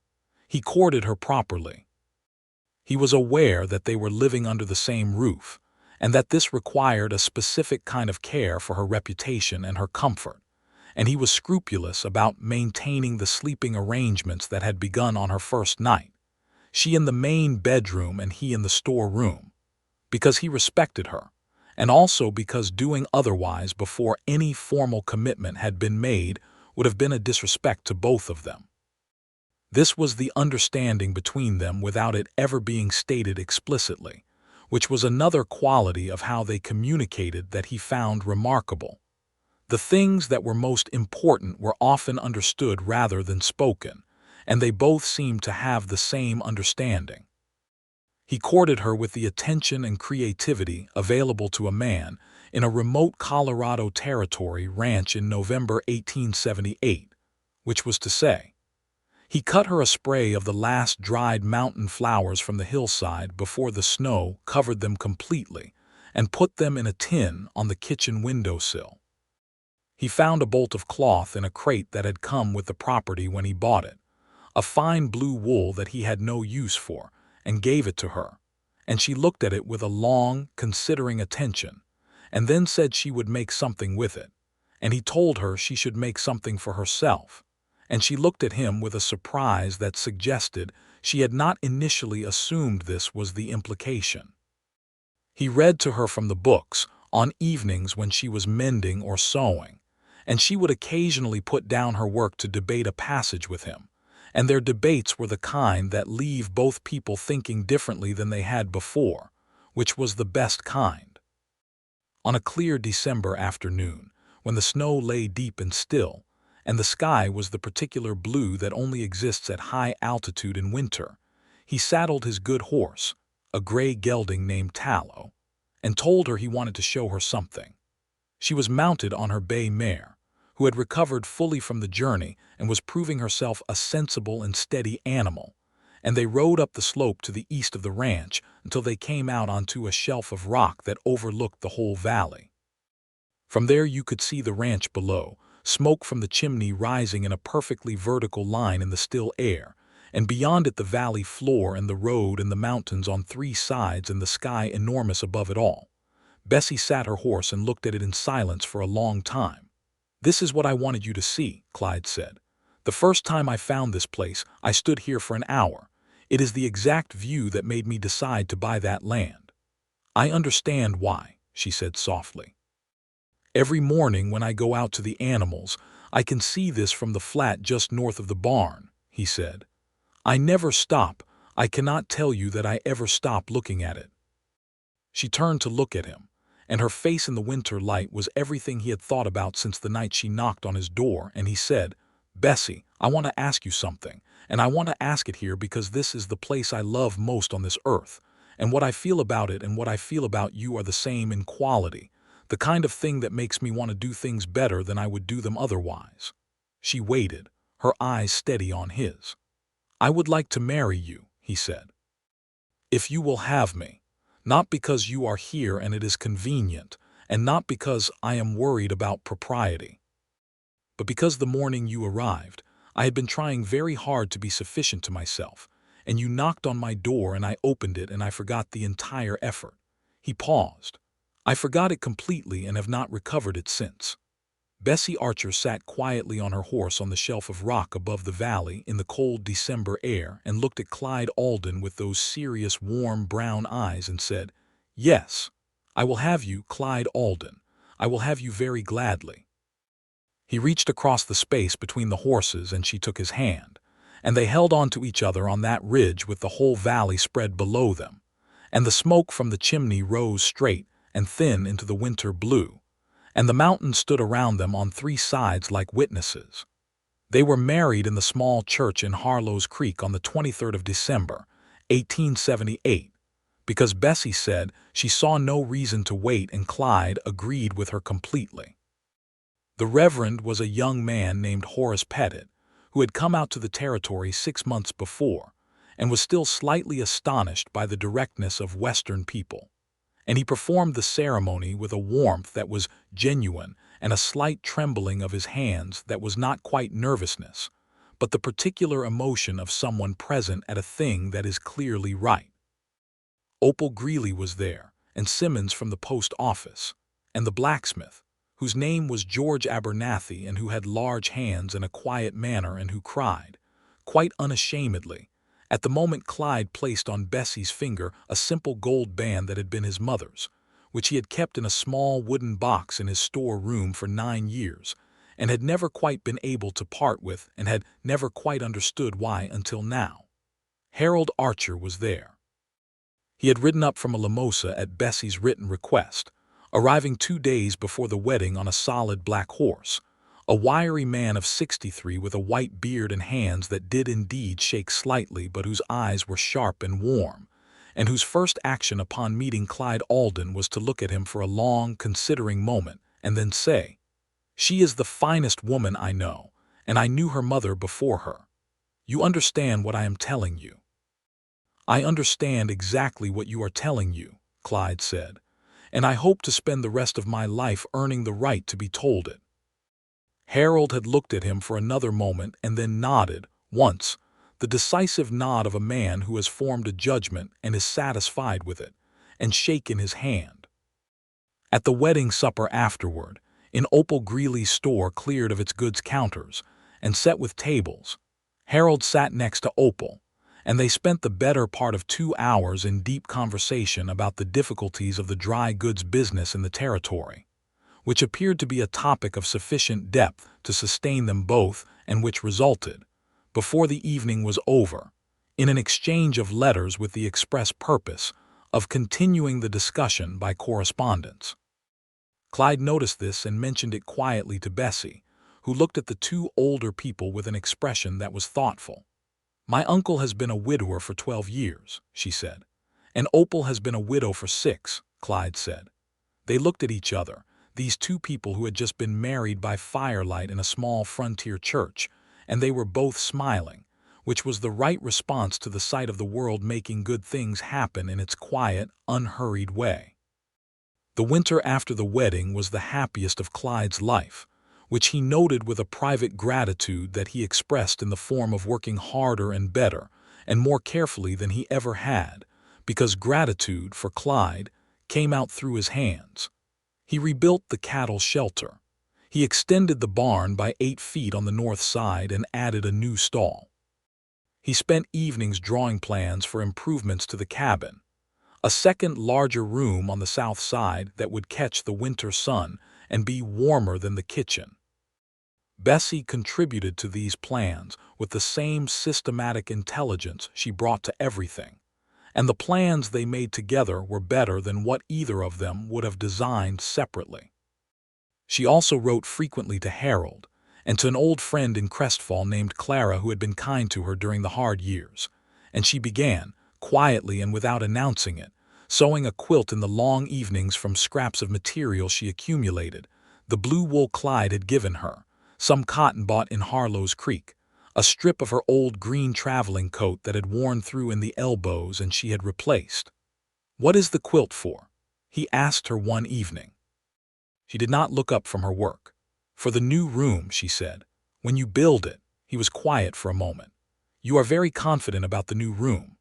He courted her properly. He was aware that they were living under the same roof, and that this required a specific kind of care for her reputation and her comfort, and he was scrupulous about maintaining the sleeping arrangements that had begun on her first night, she in the main bedroom and he in the storeroom, because he respected her, and also because doing otherwise before any formal commitment had been made would have been a disrespect to both of them. This was the understanding between them without it ever being stated explicitly, which was another quality of how they communicated that he found remarkable. The things that were most important were often understood rather than spoken, and they both seemed to have the same understanding. He courted her with the attention and creativity available to a man in a remote Colorado Territory ranch in November 1878, which was to say, he cut her a spray of the last dried mountain flowers from the hillside before the snow covered them completely and put them in a tin on the kitchen windowsill. He found a bolt of cloth in a crate that had come with the property when he bought it, a fine blue wool that he had no use for, and gave it to her, and she looked at it with a long, considering attention, and then said she would make something with it, and he told her she should make something for herself, and she looked at him with a surprise that suggested she had not initially assumed this was the implication. He read to her from the books on evenings when she was mending or sewing, and she would occasionally put down her work to debate a passage with him, and their debates were the kind that leave both people thinking differently than they had before, which was the best kind. On a clear December afternoon, when the snow lay deep and still, and the sky was the particular blue that only exists at high altitude in winter, he saddled his good horse, a gray gelding named Tallow, and told her he wanted to show her something. She was mounted on her bay mare, who had recovered fully from the journey and was proving herself a sensible and steady animal, and they rode up the slope to the east of the ranch until they came out onto a shelf of rock that overlooked the whole valley. From there you could see the ranch below, smoke from the chimney rising in a perfectly vertical line in the still air, and beyond it the valley floor and the road and the mountains on three sides and the sky enormous above it all. Bessie sat her horse and looked at it in silence for a long time. "This is what I wanted you to see," Clyde said. "The first time I found this place, I stood here for an hour. It is the exact view that made me decide to buy that land." "I understand why," she said softly. "Every morning when I go out to the animals, I can see this from the flat just north of the barn," he said. "I never stop. I cannot tell you that I ever stop looking at it." She turned to look at him, and her face in the winter light was everything he had thought about since the night she knocked on his door, and he said, "Bessie, I want to ask you something, and I want to ask it here because this is the place I love most on this earth, and what I feel about it and what I feel about you are the same in quality, the kind of thing that makes me want to do things better than I would do them otherwise." She waited, her eyes steady on his. "I would like to marry you," he said. "If you will have me. Not because you are here and it is convenient, and not because I am worried about propriety, but because the morning you arrived, I had been trying very hard to be sufficient to myself, and you knocked on my door and I opened it and I forgot the entire effort." He paused. "I forgot it completely and have not recovered it since." Bessie Archer sat quietly on her horse on the shelf of rock above the valley in the cold December air and looked at Clyde Alden with those serious, warm brown eyes and said, "Yes, I will have you, Clyde Alden. I will have you very gladly." He reached across the space between the horses and she took his hand, and they held on to each other on that ridge with the whole valley spread below them, and the smoke from the chimney rose straight and thin into the winter blue, and the mountains stood around them on three sides like witnesses. They were married in the small church in Harlow's Creek on the 23rd of December, 1878, because Bessie said she saw no reason to wait and Clyde agreed with her completely. The Reverend was a young man named Horace Pettit, who had come out to the territory 6 months before, and was still slightly astonished by the directness of Western people. And he performed the ceremony with a warmth that was genuine and a slight trembling of his hands that was not quite nervousness, but the particular emotion of someone present at a thing that is clearly right. Opal Greeley was there, and Simmons from the post office, and the blacksmith, whose name was George Abernathy and who had large hands and a quiet manner and who cried, quite unashamedly, at the moment Clyde placed on Bessie's finger a simple gold band that had been his mother's, which he had kept in a small wooden box in his store-room for 9 years, and had never quite been able to part with and had never quite understood why until now. Harold Archer was there. He had ridden up from a limosa at Bessie's written request, arriving 2 days before the wedding on a solid black horse, a wiry man of 63 with a white beard and hands that did indeed shake slightly but whose eyes were sharp and warm, and whose first action upon meeting Clyde Alden was to look at him for a long, considering moment and then say, "She is the finest woman I know, and I knew her mother before her. You understand what I am telling you." "I understand exactly what you are telling you," Clyde said, "and I hope to spend the rest of my life earning the right to be told it." Harold had looked at him for another moment and then nodded, once, the decisive nod of a man who has formed a judgment and is satisfied with it, and shaken his hand. At the wedding supper afterward, in Opal Greeley's store cleared of its goods counters and set with tables, Harold sat next to Opal, and they spent the better part of 2 hours in deep conversation about the difficulties of the dry goods business in the territory, which appeared to be a topic of sufficient depth to sustain them both and which resulted, before the evening was over, in an exchange of letters with the express purpose of continuing the discussion by correspondence. Clyde noticed this and mentioned it quietly to Bessie, who looked at the two older people with an expression that was thoughtful. "My uncle has been a widower for 12 years, she said. "And Opal has been a widow for 6, Clyde said. They looked at each other, these two people who had just been married by firelight in a small frontier church, and they were both smiling, which was the right response to the sight of the world making good things happen in its quiet, unhurried way. The winter after the wedding was the happiest of Clyde's life, which he noted with a private gratitude that he expressed in the form of working harder and better and more carefully than he ever had, because gratitude, for Clyde, came out through his hands. He rebuilt the cattle shelter. He extended the barn by 8 feet on the north side and added a new stall. He spent evenings drawing plans for improvements to the cabin, a second larger room on the south side that would catch the winter sun and be warmer than the kitchen. Bessie contributed to these plans with the same systematic intelligence she brought to everything, and the plans they made together were better than what either of them would have designed separately. She also wrote frequently to Harold, and to an old friend in Crestfall named Clara who had been kind to her during the hard years, and she began, quietly and without announcing it, sewing a quilt in the long evenings from scraps of material she accumulated, the blue wool Clyde had given her, some cotton bought in Harlow's Creek, a strip of her old green traveling coat that had worn through in the elbows and she had replaced. "What is the quilt for?" he asked her one evening. She did not look up from her work. "For the new room," she said. "When you build it." He was quiet for a moment. "You are very confident about the new room."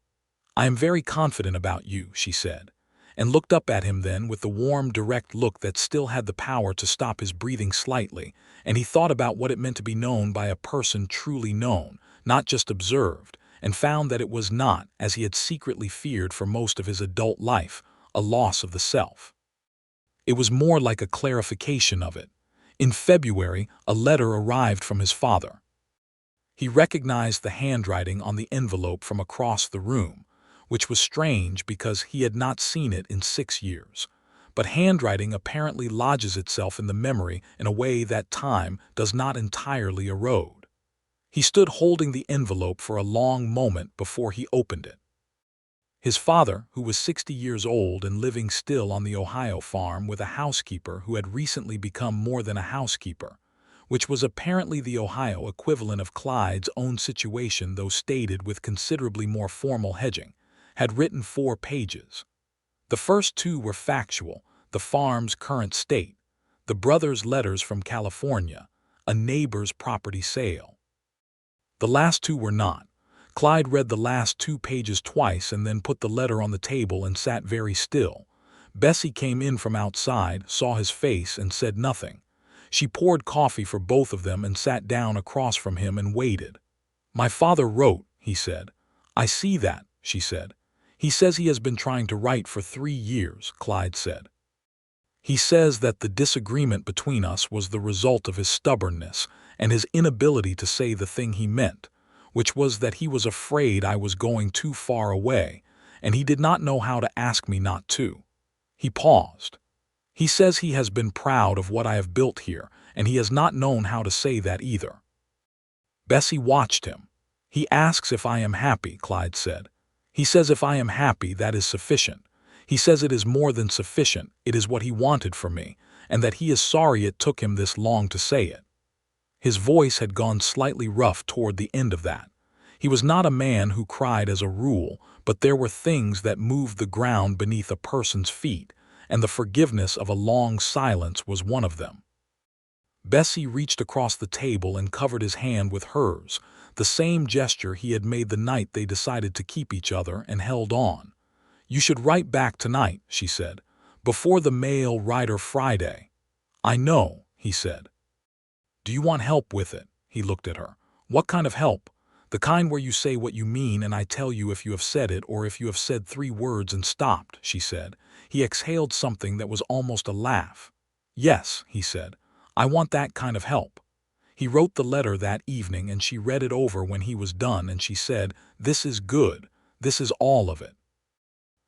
"I am very confident about you," she said, and looked up at him then with the warm, direct look that still had the power to stop his breathing slightly, and he thought about what it meant to be known by a person truly known, not just observed, and found that it was not, as he had secretly feared for most of his adult life, a loss of the self. It was more like a clarification of it. In February, a letter arrived from his father. He recognized the handwriting on the envelope from across the room, which was strange because he had not seen it in 6 years. But handwriting apparently lodges itself in the memory in a way that time does not entirely erode. He stood holding the envelope for a long moment before he opened it. His father, who was 60 years old and living still on the Ohio farm with a housekeeper who had recently become more than a housekeeper, which was apparently the Ohio equivalent of Clyde's own situation though stated with considerably more formal hedging, had written 4 pages. The first 2 were factual, the farm's current state, the brother's letters from California, a neighbor's property sale. The last 2 were not. Clyde read the last 2 pages twice and then put the letter on the table and sat very still. Bessie came in from outside, saw his face, and said nothing. She poured coffee for both of them and sat down across from him and waited. "My father wrote," he said. "I see that," she said. "He says he has been trying to write for 3 years," Clyde said. "He says that the disagreement between us was the result of his stubbornness and his inability to say the thing he meant, which was that he was afraid I was going too far away, and he did not know how to ask me not to." He paused. "He says he has been proud of what I have built here, and he has not known how to say that either." Bessie watched him. "He asks if I am happy," Clyde said. "He says if I am happy, that is sufficient. He says it is more than sufficient, it is what he wanted from me, and that he is sorry it took him this long to say it." His voice had gone slightly rough toward the end of that. He was not a man who cried as a rule, but there were things that moved the ground beneath a person's feet, and the forgiveness of a long silence was one of them. Bessie reached across the table and covered his hand with hers, the same gesture he had made the night they decided to keep each other, and held on. "You should write back tonight," she said, "before the mail rider Friday." "I know," he said. "Do you want help with it?" He looked at her. "What kind of help?" "The kind where you say what you mean and I tell you if you have said it or if you have said 3 words and stopped," she said. He exhaled something that was almost a laugh. "Yes," he said, "I want that kind of help." He wrote the letter that evening and she read it over when he was done and she said, "This is good. This is all of it.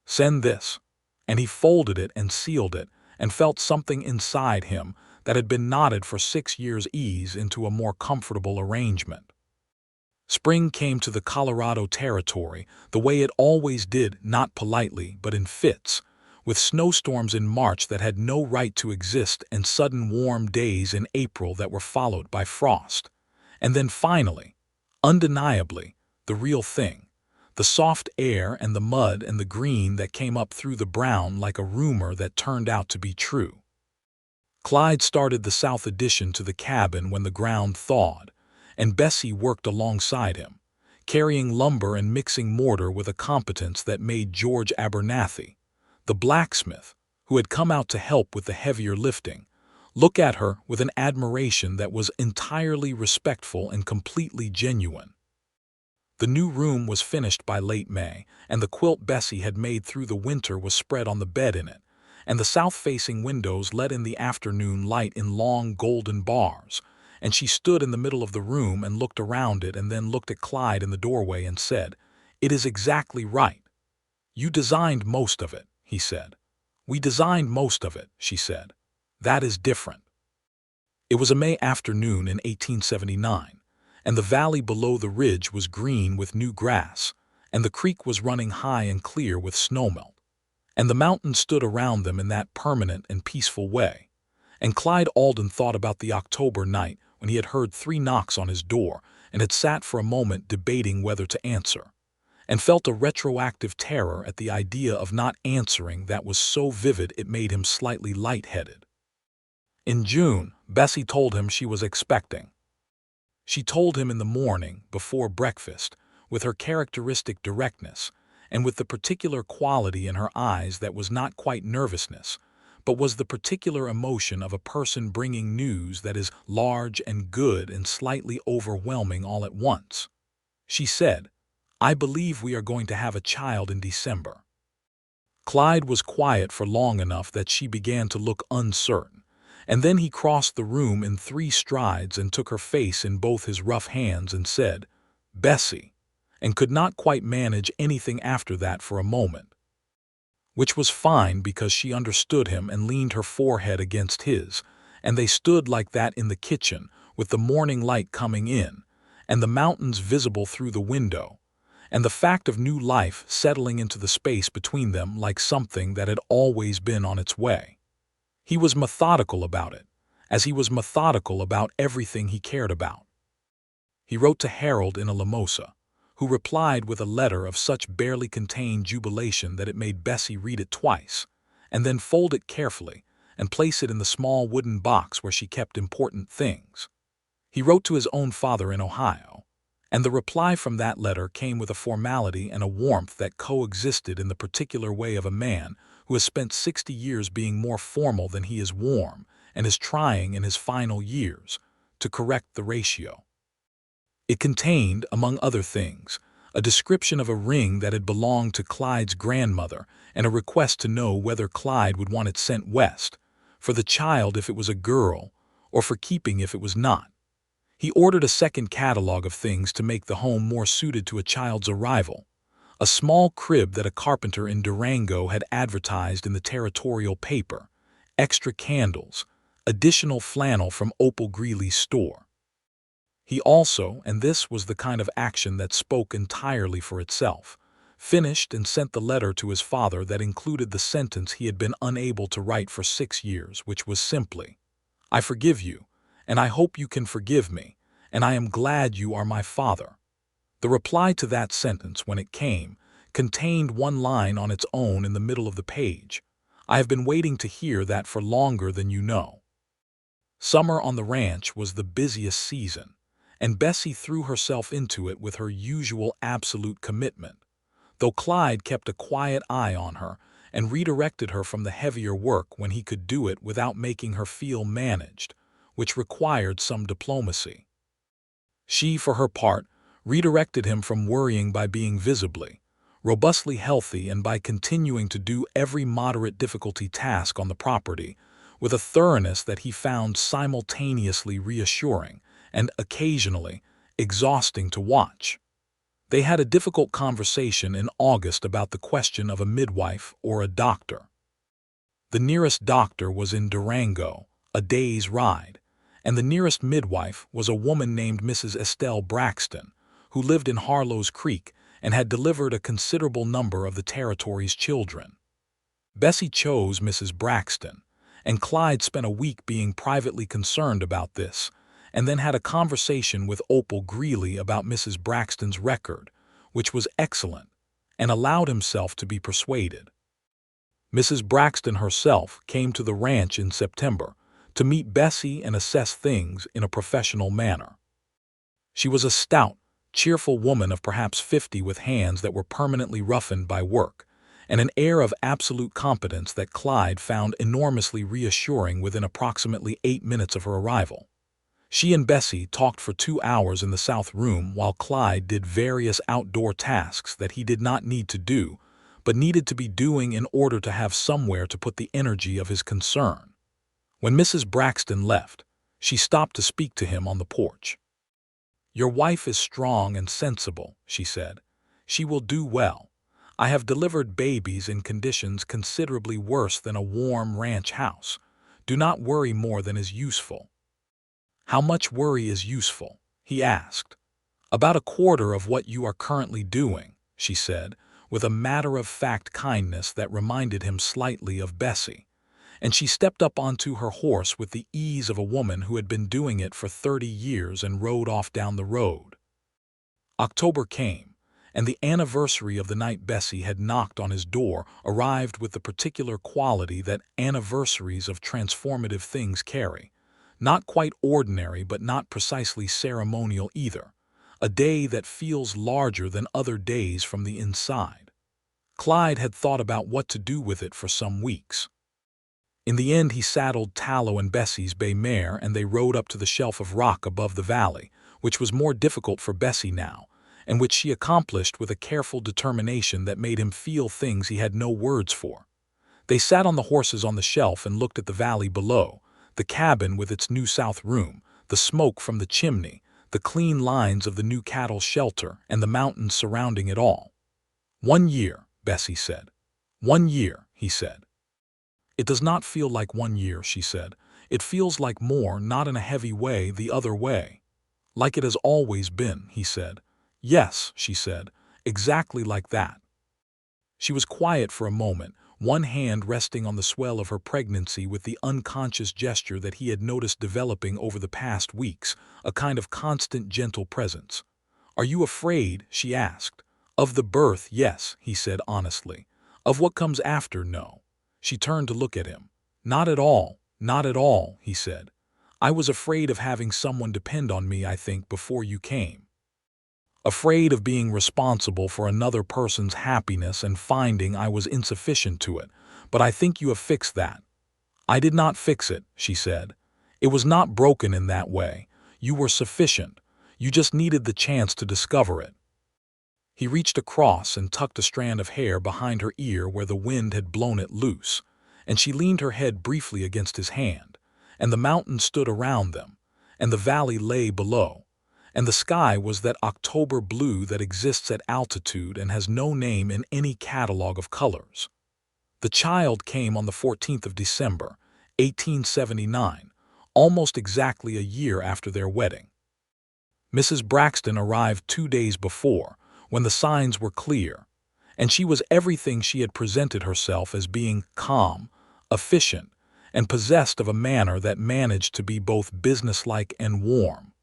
Send this." And he folded it and sealed it and felt something inside him that had been knotted for 6 years ease into a more comfortable arrangement. Spring came to the Colorado Territory the way it always did, not politely, but in fits, with snowstorms in March that had no right to exist and sudden warm days in April that were followed by frost. And then finally, undeniably, the real thing, the soft air and the mud and the green that came up through the brown like a rumor that turned out to be true. Clyde started the south addition to the cabin when the ground thawed, and Bessie worked alongside him, carrying lumber and mixing mortar with a competence that made George Abernathy, the blacksmith, who had come out to help with the heavier lifting, look at her with an admiration that was entirely respectful and completely genuine. The new room was finished by late May, and the quilt Bessie had made through the winter was spread on the bed in it, and the south-facing windows let in the afternoon light in long golden bars, and she stood in the middle of the room and looked around it and then looked at Clyde in the doorway and said, "It is exactly right. You designed most of it," he said. "We designed most of it," she said. "That is different." It was a May afternoon in 1879, and the valley below the ridge was green with new grass, and the creek was running high and clear with snowmelt, and the mountains stood around them in that permanent and peaceful way. And Clyde Alden thought about the October night when he had heard 3 knocks on his door and had sat for a moment debating whether to answer, and felt a retroactive terror at the idea of not answering that was so vivid it made him slightly lightheaded. In June, Bessie told him she was expecting. She told him in the morning, before breakfast, with her characteristic directness, and with the particular quality in her eyes that was not quite nervousness, but was the particular emotion of a person bringing news that is large and good and slightly overwhelming all at once. She said, "I believe we are going to have a child in December." Clyde was quiet for long enough that she began to look uncertain, and then he crossed the room in 3 strides and took her face in both his rough hands and said, "Bessie," and could not quite manage anything after that for a moment. Which was fine because she understood him and leaned her forehead against his, and they stood like that in the kitchen with the morning light coming in, and the mountains visible through the window, and the fact of new life settling into the space between them like something that had always been on its way. He was methodical about it, as he was methodical about everything he cared about. He wrote to Harold in Alamosa, who replied with a letter of such barely contained jubilation that it made Bessie read it twice, and then fold it carefully and place it in the small wooden box where she kept important things. He wrote to his own father in Ohio, and the reply from that letter came with a formality and a warmth that coexisted in the particular way of a man who has spent 60 years being more formal than he is warm and is trying in his final years to correct the ratio. It contained, among other things, a description of a ring that had belonged to Clyde's grandmother and a request to know whether Clyde would want it sent west, for the child if it was a girl, or for keeping if it was not. He ordered a second catalog of things to make the home more suited to a child's arrival, a small crib that a carpenter in Durango had advertised in the territorial paper, extra candles, additional flannel from Opal Greeley's store. He also, and this was the kind of action that spoke entirely for itself, finished and sent the letter to his father that included the sentence he had been unable to write for 6 years, which was simply, "I forgive you, and I hope you can forgive me, and I am glad you are my father." The reply to that sentence, when it came, contained 1 line on its own in the middle of the page. "I have been waiting to hear that for longer than you know." Summer on the ranch was the busiest season, and Bessie threw herself into it with her usual absolute commitment, though Clyde kept a quiet eye on her and redirected her from the heavier work when he could do it without making her feel managed, which required some diplomacy. She, for her part, redirected him from worrying by being visibly, robustly healthy and by continuing to do every moderate difficulty task on the property with a thoroughness that he found simultaneously reassuring and occasionally exhausting to watch. They had a difficult conversation in August about the question of a midwife or a doctor. The nearest doctor was in Durango, a day's ride, and the nearest midwife was a woman named Mrs. Estelle Braxton, who lived in Harlow's Creek and had delivered a considerable number of the territory's children. Bessie chose Mrs. Braxton, and Clyde spent a week being privately concerned about this, and then had a conversation with Opal Greeley about Mrs. Braxton's record, which was excellent, and allowed himself to be persuaded. Mrs. Braxton herself came to the ranch in September to meet Bessie and assess things in a professional manner. She was a stout, cheerful woman of perhaps 50 with hands that were permanently roughened by work, and an air of absolute competence that Clyde found enormously reassuring within approximately 8 minutes of her arrival. She and Bessie talked for 2 hours in the south room while Clyde did various outdoor tasks that he did not need to do, but needed to be doing in order to have somewhere to put the energy of his concern. When Mrs. Braxton left, She stopped to speak to him on the porch. "Your wife is strong and sensible," she said. "She will do well. I have delivered babies in conditions considerably worse than a warm ranch house. Do not worry more than is useful." "How much worry is useful?" he asked. "About a quarter of what you are currently doing," she said, with a matter-of-fact kindness that reminded him slightly of Bessie. And she stepped up onto her horse with the ease of a woman who had been doing it for 30 years and rode off down the road. October came, and the anniversary of the night Bessie had knocked on his door arrived with the particular quality that anniversaries of transformative things carry. Not quite ordinary, but not precisely ceremonial either. A day that feels larger than other days from the inside. Clyde had thought about what to do with it for some weeks. In the end, he saddled Tallow and Bessie's bay mare, and they rode up to the shelf of rock above the valley, which was more difficult for Bessie now, and which she accomplished with a careful determination that made him feel things he had no words for. They sat on the horses on the shelf and looked at the valley below, the cabin with its new south room, the smoke from the chimney, the clean lines of the new cattle shelter, and the mountains surrounding it all. "1 year," Bessie said. "1 year," he said. "It does not feel like 1 year," she said. "It feels like more, not in a heavy way, the other way." "Like it has always been," he said. "Yes," she said, "exactly like that." She was quiet for a moment, one hand resting on the swell of her pregnancy with the unconscious gesture that he had noticed developing over the past weeks, a kind of constant gentle presence. "Are you afraid?" she asked. "Of the birth, yes," he said honestly. "Of what comes after, no." She turned to look at him. "Not at all, not at all," he said. "I was afraid of having someone depend on me, I think, before you came. Afraid of being responsible for another person's happiness and finding I was insufficient to it, but I think you have fixed that." "I did not fix it," she said. "It was not broken in that way. You were sufficient. You just needed the chance to discover it." He reached across and tucked a strand of hair behind her ear where the wind had blown it loose, and she leaned her head briefly against his hand, and the mountains stood around them, and the valley lay below, and the sky was that October blue that exists at altitude and has no name in any catalog of colors. The child came on the 14th of December, 1879, almost exactly a year after their wedding. Mrs. Braxton arrived 2 days before, when the signs were clear, and she was everything she had presented herself as, being calm, efficient, and possessed of a manner that managed to be both businesslike and warm.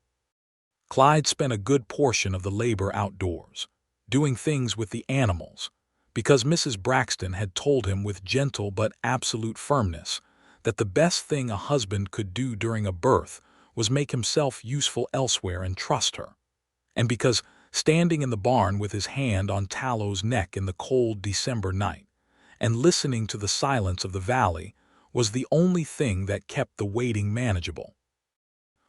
Clyde spent a good portion of the labor outdoors, doing things with the animals, because Mrs. Braxton had told him with gentle but absolute firmness that the best thing a husband could do during a birth was make himself useful elsewhere and trust her, and because standing in the barn with his hand on Tallow's neck in the cold December night and listening to the silence of the valley was the only thing that kept the waiting manageable.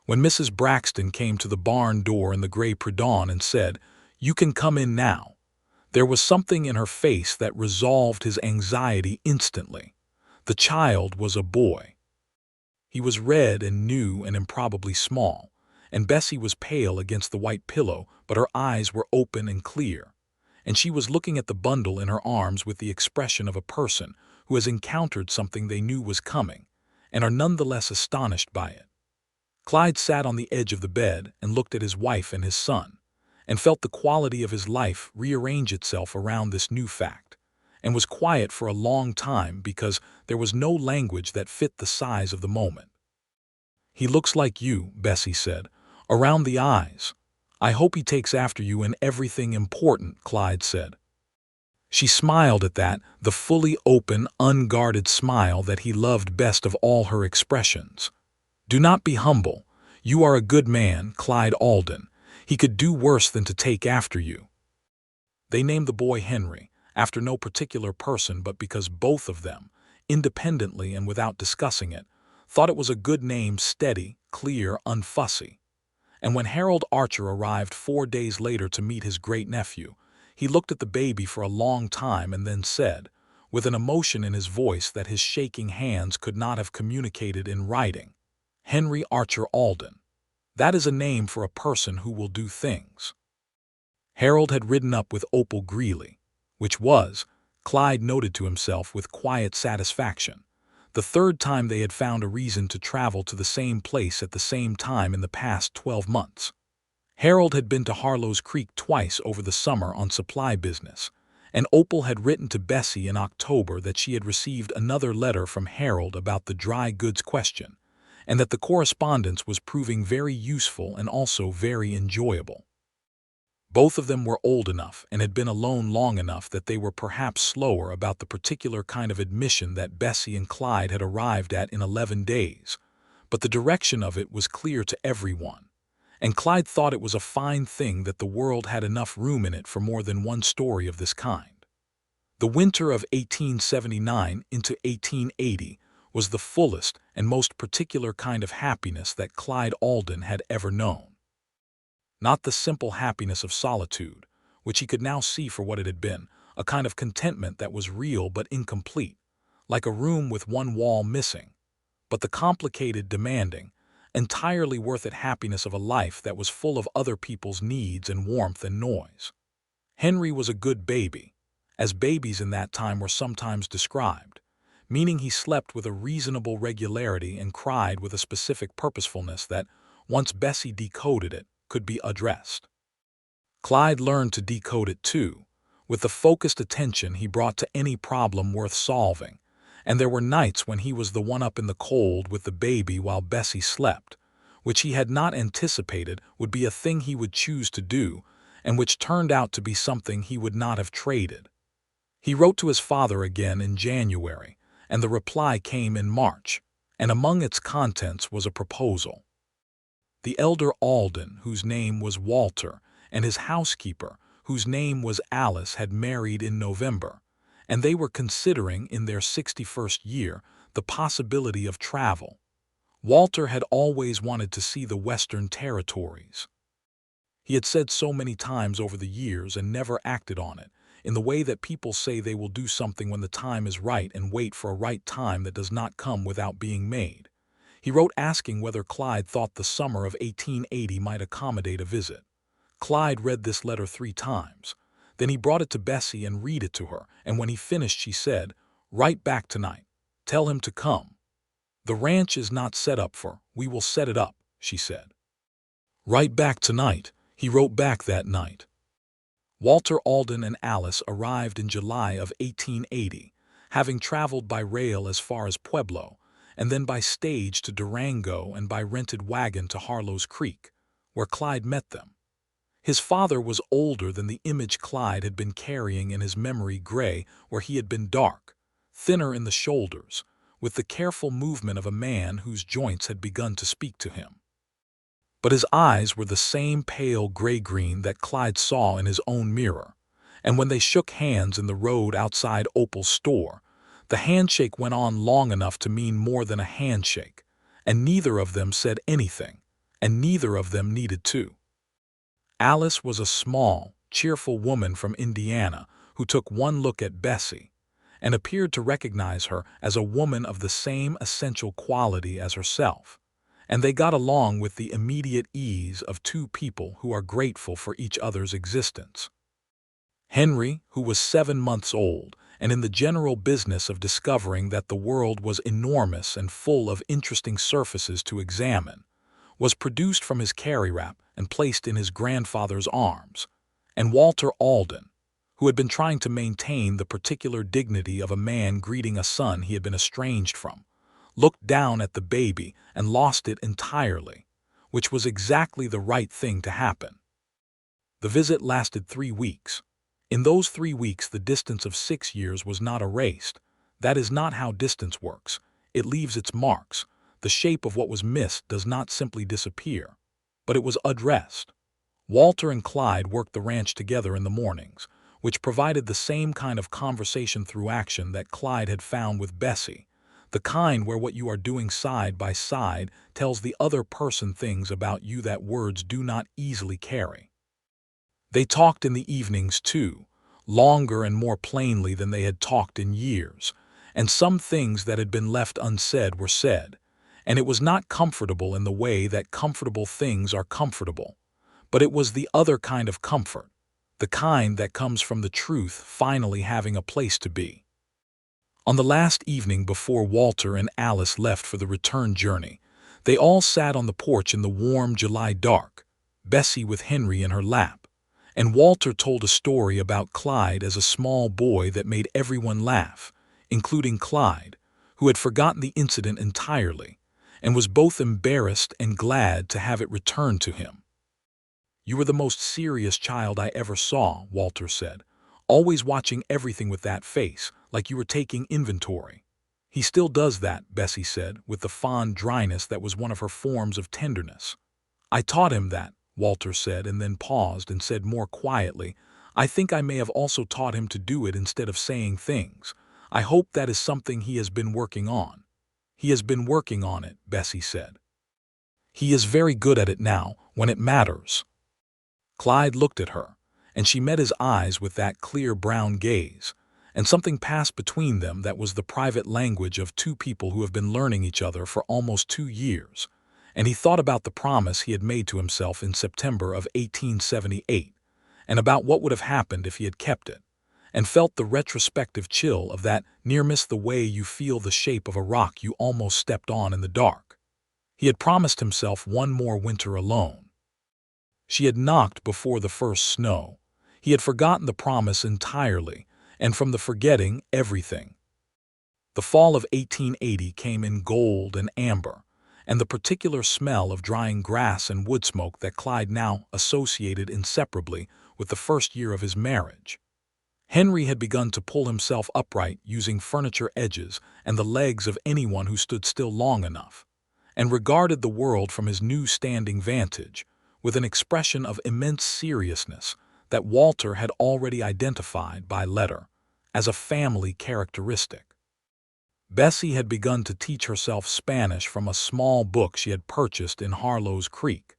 When Mrs. Braxton came to the barn door in the gray pre-dawn and said, "You can come in now," there was something in her face that resolved his anxiety instantly. The child was a boy. He was red and new and improbably small, and Bessie was pale against the white pillow, but her eyes were open and clear, and she was looking at the bundle in her arms with the expression of a person who has encountered something they knew was coming, and are nonetheless astonished by it. Clyde sat on the edge of the bed and looked at his wife and his son, and felt the quality of his life rearrange itself around this new fact, and was quiet for a long time because there was no language that fit the size of the moment. "He looks like you," Bessie said, "around the eyes." "I hope he takes after you in everything important," Clyde said. She smiled at that, the fully open, unguarded smile that he loved best of all her expressions. "Do not be humble. You are a good man, Clyde Alden. He could do worse than to take after you." They named the boy Henry, after no particular person, but because both of them, independently and without discussing it, thought it was a good name, steady, clear, unfussy. And when Harold Archer arrived 4 days later to meet his great-nephew, he looked at the baby for a long time and then said, with an emotion in his voice that his shaking hands could not have communicated in writing, Henry Archer Alden. That is a name for a person who will do things. Harold had ridden up with Opal Greeley, which was, Clyde noted to himself with quiet satisfaction, the third time they had found a reason to travel to the same place at the same time in the past 12 months. Harold had been to Harlow's Creek twice over the summer on supply business, and Opal had written to Bessie in October that she had received another letter from Harold about the dry goods question, and that the correspondence was proving very useful and also very enjoyable. Both of them were old enough and had been alone long enough that they were perhaps slower about the particular kind of admission that Bessie and Clyde had arrived at in 11 days, but the direction of it was clear to everyone, and Clyde thought it was a fine thing that the world had enough room in it for more than one story of this kind. The winter of 1879 into 1880 was the fullest and most particular kind of happiness that Clyde Alden had ever known. Not the simple happiness of solitude, which he could now see for what it had been, a kind of contentment that was real but incomplete, like a room with one wall missing, but the complicated, demanding, entirely worth it happiness of a life that was full of other people's needs and warmth and noise. Henry was a good baby, as babies in that time were sometimes described, meaning he slept with a reasonable regularity and cried with a specific purposefulness that, once Bessie decoded it, could be addressed. Clyde learned to decode it too, with the focused attention he brought to any problem worth solving, and there were nights when he was the one up in the cold with the baby while Bessie slept, which he had not anticipated would be a thing he would choose to do, and which turned out to be something he would not have traded. He wrote to his father again in January, and the reply came in March, and among its contents was a proposal. The elder Alden, whose name was Walter, and his housekeeper, whose name was Alice, had married in November, and they were considering in their 61st year the possibility of travel. Walter had always wanted to see the Western Territories. He had said so many times over the years and never acted on it, in the way that people say they will do something when the time is right and wait for a right time that does not come without being made. He wrote asking whether Clyde thought the summer of 1880 might accommodate a visit. Clyde read this letter 3 times. Then he brought it to Bessie and read it to her, and when he finished she said, "Write back tonight. Tell him to come. The ranch is not set up for, we will set it up," she said. "Write back tonight," he wrote back that night. Walter Alden and Alice arrived in July of 1880, having traveled by rail as far as Pueblo, and then by stage to Durango and by rented wagon to Harlow's Creek, where Clyde met them. His father was older than the image Clyde had been carrying in his memory, gray where he had been dark, thinner in the shoulders, with the careful movement of a man whose joints had begun to speak to him. But his eyes were the same pale gray-green that Clyde saw in his own mirror, and when they shook hands in the road outside Opal's store, the handshake went on long enough to mean more than a handshake, and neither of them said anything, and neither of them needed to. Alice was a small, cheerful woman from Indiana who took one look at Bessie and appeared to recognize her as a woman of the same essential quality as herself, and they got along with the immediate ease of two people who are grateful for each other's existence. Henry, who was 7 months old, and in the general business of discovering that the world was enormous and full of interesting surfaces to examine, was produced from his carry-wrap and placed in his grandfather's arms, and Walter Alden, who had been trying to maintain the particular dignity of a man greeting a son he had been estranged from, looked down at the baby and lost it entirely, which was exactly the right thing to happen. The visit lasted 3 weeks. In those 3 weeks the distance of 6 years was not erased. That is not how distance works. It leaves its marks. The shape of what was missed does not simply disappear, but it was addressed. Walter and Clyde worked the ranch together in the mornings, which provided the same kind of conversation through action that Clyde had found with Bessie, the kind where what you are doing side by side tells the other person things about you that words do not easily carry. They talked in the evenings, too, longer and more plainly than they had talked in years, and some things that had been left unsaid were said, and it was not comfortable in the way that comfortable things are comfortable, but it was the other kind of comfort, the kind that comes from the truth finally having a place to be. On the last evening before Walter and Alice left for the return journey, they all sat on the porch in the warm July dark, Bessie with Henry in her lap, and Walter told a story about Clyde as a small boy that made everyone laugh, including Clyde, who had forgotten the incident entirely, and was both embarrassed and glad to have it returned to him. "You were the most serious child I ever saw," Walter said, "always watching everything with that face, like you were taking inventory." "He still does that," Bessie said, with the fond dryness that was one of her forms of tenderness. "I taught him that," Walter said, and then paused and said more quietly, "I think I may have also taught him to do it instead of saying things. I hope that is something he has been working on." "He has been working on it," Bessie said. "He is very good at it now, when it matters." Clyde looked at her, and she met his eyes with that clear brown gaze, and something passed between them that was the private language of two people who have been learning each other for almost 2 years, and he thought about the promise he had made to himself in September of 1878, and about what would have happened if he had kept it, and felt the retrospective chill of that near-miss, the way you feel the shape of a rock you almost stepped on in the dark. He had promised himself one more winter alone. She had knocked before the first snow. He had forgotten the promise entirely, and from the forgetting, everything. The fall of 1880 came in gold and amber, and the particular smell of drying grass and wood smoke that Clyde now associated inseparably with the first year of his marriage. Henry had begun to pull himself upright using furniture edges and the legs of anyone who stood still long enough, and regarded the world from his new standing vantage, with an expression of immense seriousness that Walter had already identified by letter as a family characteristic. Bessie had begun to teach herself Spanish from a small book she had purchased in Harlow's Creek,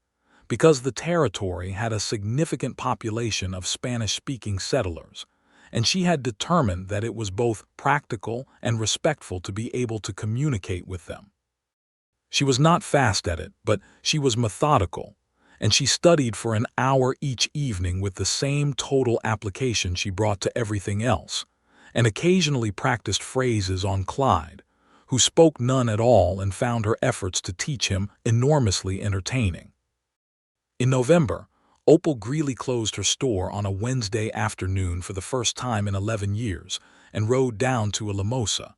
because the territory had a significant population of Spanish-speaking settlers, and she had determined that it was both practical and respectful to be able to communicate with them. She was not fast at it, but she was methodical, and she studied for an hour each evening with the same total application she brought to everything else, and occasionally practiced phrases on Clyde, who spoke none at all and found her efforts to teach him enormously entertaining. In November, Opal Greeley closed her store on a Wednesday afternoon for the first time in 11 years and rode down to a Lamosa,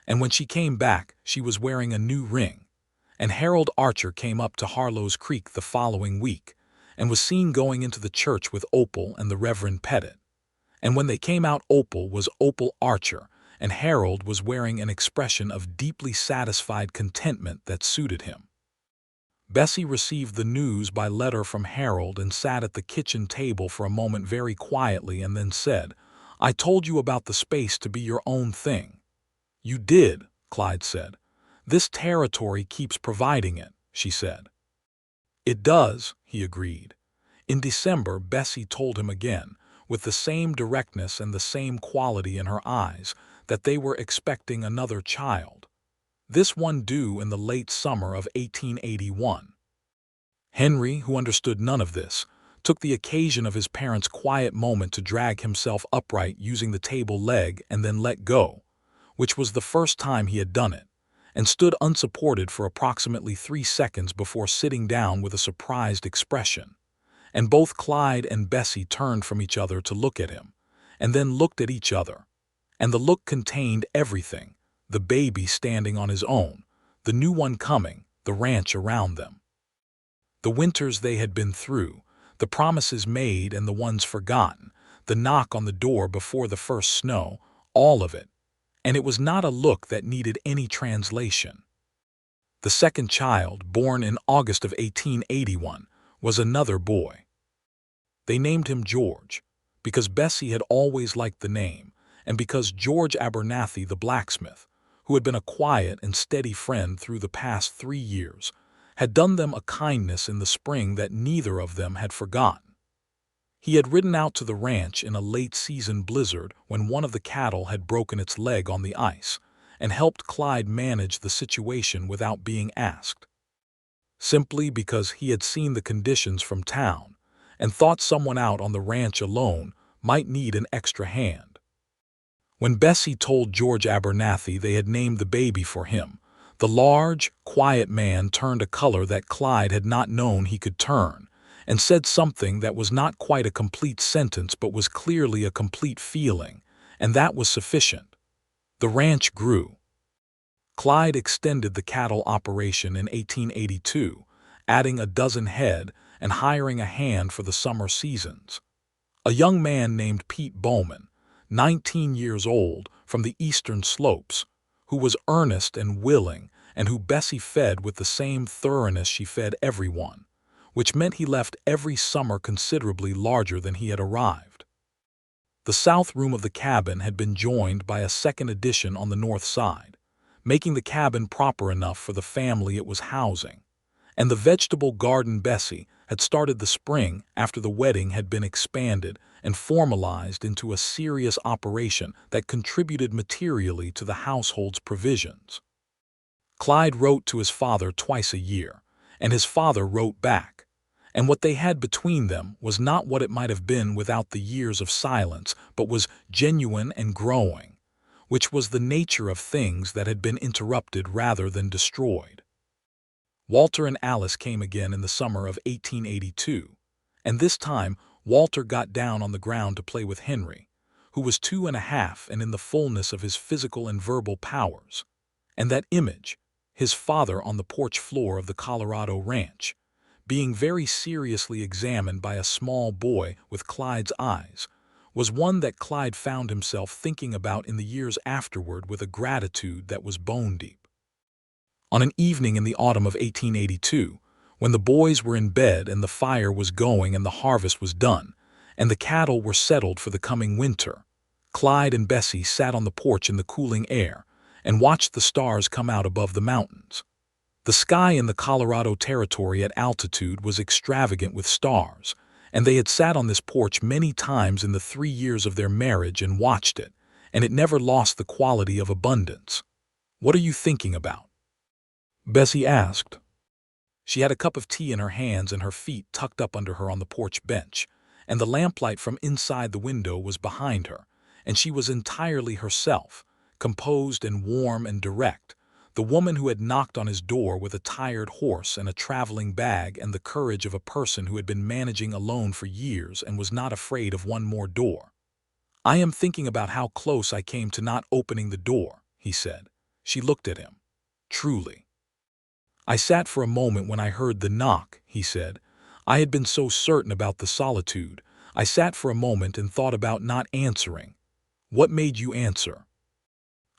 and when she came back, she was wearing a new ring. And Harold Archer came up to Harlow's Creek the following week and was seen going into the church with Opal and the Reverend Pettit. And when they came out, Opal was Opal Archer, and Harold was wearing an expression of deeply satisfied contentment that suited him. Bessie received the news by letter from Harold and sat at the kitchen table for a moment very quietly and then said, "I told you about the space to be your own thing." "You did," Clyde said. "This territory keeps providing it," she said. "It does," he agreed. In December, Bessie told him again, with the same directness and the same quality in her eyes, that they were expecting another child, this one due in the late summer of 1881. Henry, who understood none of this, took the occasion of his parents' quiet moment to drag himself upright using the table leg and then let go, which was the first time he had done it, and stood unsupported for approximately 3 seconds before sitting down with a surprised expression. And both Clyde and Bessie turned from each other to look at him, and then looked at each other. And the look contained everything: the baby standing on his own, the new one coming, the ranch around them. The winters they had been through, the promises made and the ones forgotten, the knock on the door before the first snow, all of it. And it was not a look that needed any translation. The second child, born in August of 1881, was another boy. They named him George, because Bessie had always liked the name, and because George Abernathy, the blacksmith, who had been a quiet and steady friend through the past 3 years, had done them a kindness in the spring that neither of them had forgotten. He had ridden out to the ranch in a late-season blizzard when one of the cattle had broken its leg on the ice, and helped Clyde manage the situation without being asked, simply because he had seen the conditions from town and thought someone out on the ranch alone might need an extra hand. When Bessie told George Abernathy they had named the baby for him, the large, quiet man turned a color that Clyde had not known he could turn, and said something that was not quite a complete sentence but was clearly a complete feeling, and that was sufficient. The ranch grew. Clyde extended the cattle operation in 1882, adding a dozen head and hiring a hand for the summer seasons. A young man named Pete Bowman, 19 years old, from the eastern slopes, who was earnest and willing and who Bessie fed with the same thoroughness she fed everyone, which meant he left every summer considerably larger than he had arrived. The south room of the cabin had been joined by a second addition on the north side, making the cabin proper enough for the family it was housing, and the vegetable garden Bessie had started the spring after the wedding had been expanded and formalized into a serious operation that contributed materially to the household's provisions. Clyde wrote to his father twice a year, and his father wrote back, and what they had between them was not what it might have been without the years of silence, but was genuine and growing, which was the nature of things that had been interrupted rather than destroyed. Walter and Alice came again in the summer of 1882, and this time Walter got down on the ground to play with Henry, who was 2.5 and in the fullness of his physical and verbal powers, and that image, his father on the porch floor of the Colorado ranch, being very seriously examined by a small boy with Clyde's eyes, was one that Clyde found himself thinking about in the years afterward with a gratitude that was bone-deep. On an evening in the autumn of 1882, when the boys were in bed and the fire was going and the harvest was done, and the cattle were settled for the coming winter, Clyde and Bessie sat on the porch in the cooling air and watched the stars come out above the mountains. The sky in the Colorado Territory at altitude was extravagant with stars, and they had sat on this porch many times in the 3 years of their marriage and watched it, and it never lost the quality of abundance. "What are you thinking about?" Bessie asked. She had a cup of tea in her hands and her feet tucked up under her on the porch bench, and the lamplight from inside the window was behind her, and she was entirely herself, composed and warm and direct, the woman who had knocked on his door with a tired horse and a traveling bag and the courage of a person who had been managing alone for years and was not afraid of one more door. "I am thinking about how close I came to not opening the door," he said. She looked at him. "Truly." "I sat for a moment when I heard the knock," he said. "I had been so certain about the solitude. I sat for a moment and thought about not answering." "What made you answer?"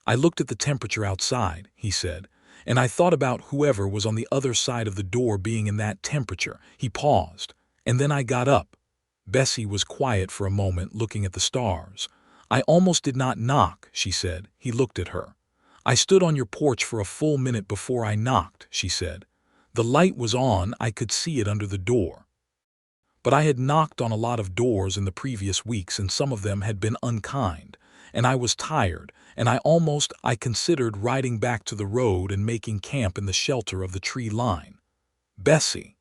"I looked at the temperature outside," he said, "and I thought about whoever was on the other side of the door being in that temperature." He paused, and then I got up. Bessie was quiet for a moment, looking at the stars. "I almost did not knock," she said. He looked at her. "I stood on your porch for a full minute before I knocked," she said. "The light was on, I could see it under the door. But I had knocked on a lot of doors in the previous weeks and some of them had been unkind, and I was tired, and I considered riding back to the road and making camp in the shelter of the tree line." "Bessie."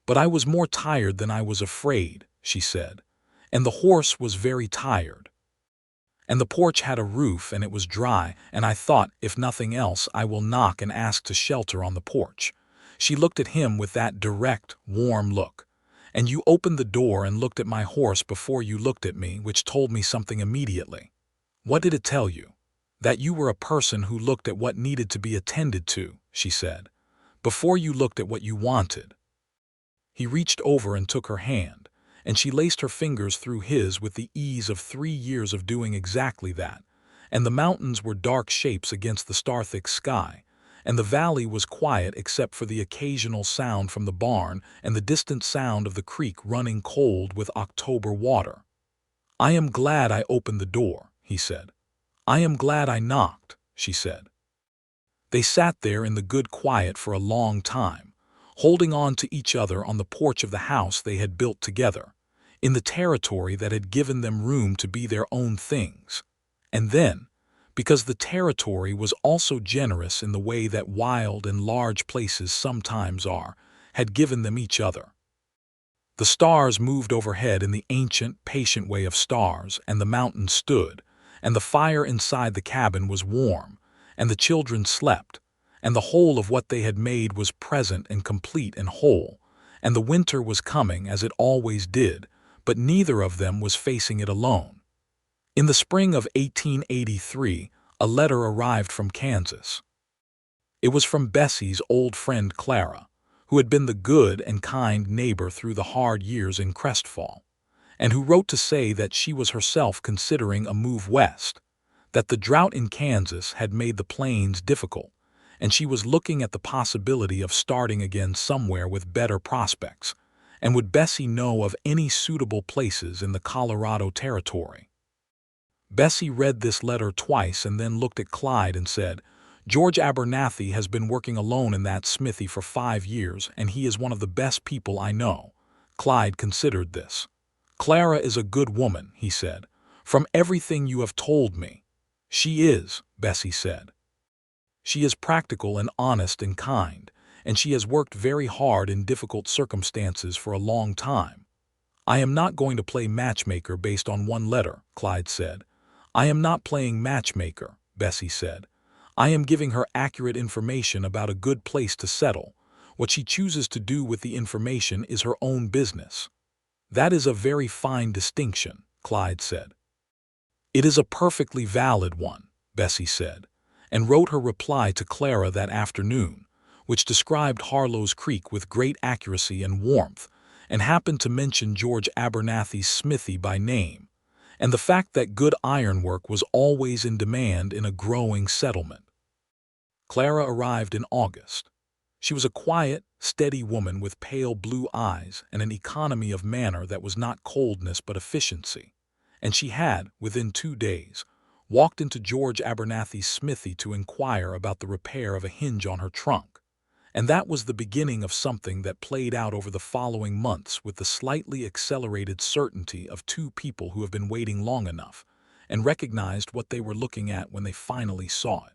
"But I was more tired than I was afraid," she said, "and the horse was very tired. And the porch had a roof and it was dry, and I thought, if nothing else, I will knock and ask to shelter on the porch." She looked at him with that direct, warm look. "And you opened the door and looked at my horse before you looked at me, which told me something immediately." "What did it tell you?" "That you were a person who looked at what needed to be attended to," she said, "before you looked at what you wanted." He reached over and took her hand, and she laced her fingers through his with the ease of 3 years of doing exactly that, and the mountains were dark shapes against the star-thick sky, and the valley was quiet except for the occasional sound from the barn and the distant sound of the creek running cold with October water. "I am glad I opened the door," he said. "I am glad I knocked," she said. They sat there in the good quiet for a long time, holding on to each other on the porch of the house they had built together, in the territory that had given them room to be their own things. And then, because the territory was also generous in the way that wild and large places sometimes are, had given them each other. The stars moved overhead in the ancient, patient way of stars, and the mountains stood, and the fire inside the cabin was warm, and the children slept, and the whole of what they had made was present and complete and whole, and the winter was coming as it always did, but neither of them was facing it alone. In the spring of 1883, a letter arrived from Kansas. It was from Bessie's old friend Clara, who had been the good and kind neighbor through the hard years in Crestfall, and who wrote to say that she was herself considering a move west, that the drought in Kansas had made the plains difficult, and she was looking at the possibility of starting again somewhere with better prospects, and would Bessie know of any suitable places in the Colorado Territory. Bessie read this letter twice and then looked at Clyde and said, "George Abernathy has been working alone in that smithy for 5 years, and he is one of the best people I know." Clyde considered this. "Clara is a good woman," he said, "from everything you have told me." "She is," Bessie said. "She is practical and honest and kind, and she has worked very hard in difficult circumstances for a long time." "I am not going to play matchmaker based on one letter," Clyde said. "I am not playing matchmaker," Bessie said. "I am giving her accurate information about a good place to settle. What she chooses to do with the information is her own business." "That is a very fine distinction," Clyde said. "It is a perfectly valid one," Bessie said, and wrote her reply to Clara that afternoon, which described Harlow's Creek with great accuracy and warmth, and happened to mention George Abernathy's smithy by name, and the fact that good ironwork was always in demand in a growing settlement. Clara arrived in August. She was a quiet, steady woman with pale blue eyes and an economy of manner that was not coldness but efficiency, and she had, within 2 days, walked into George Abernathy's smithy to inquire about the repair of a hinge on her trunk. And that was the beginning of something that played out over the following months with the slightly accelerated certainty of 2 people who have been waiting long enough and recognized what they were looking at when they finally saw it.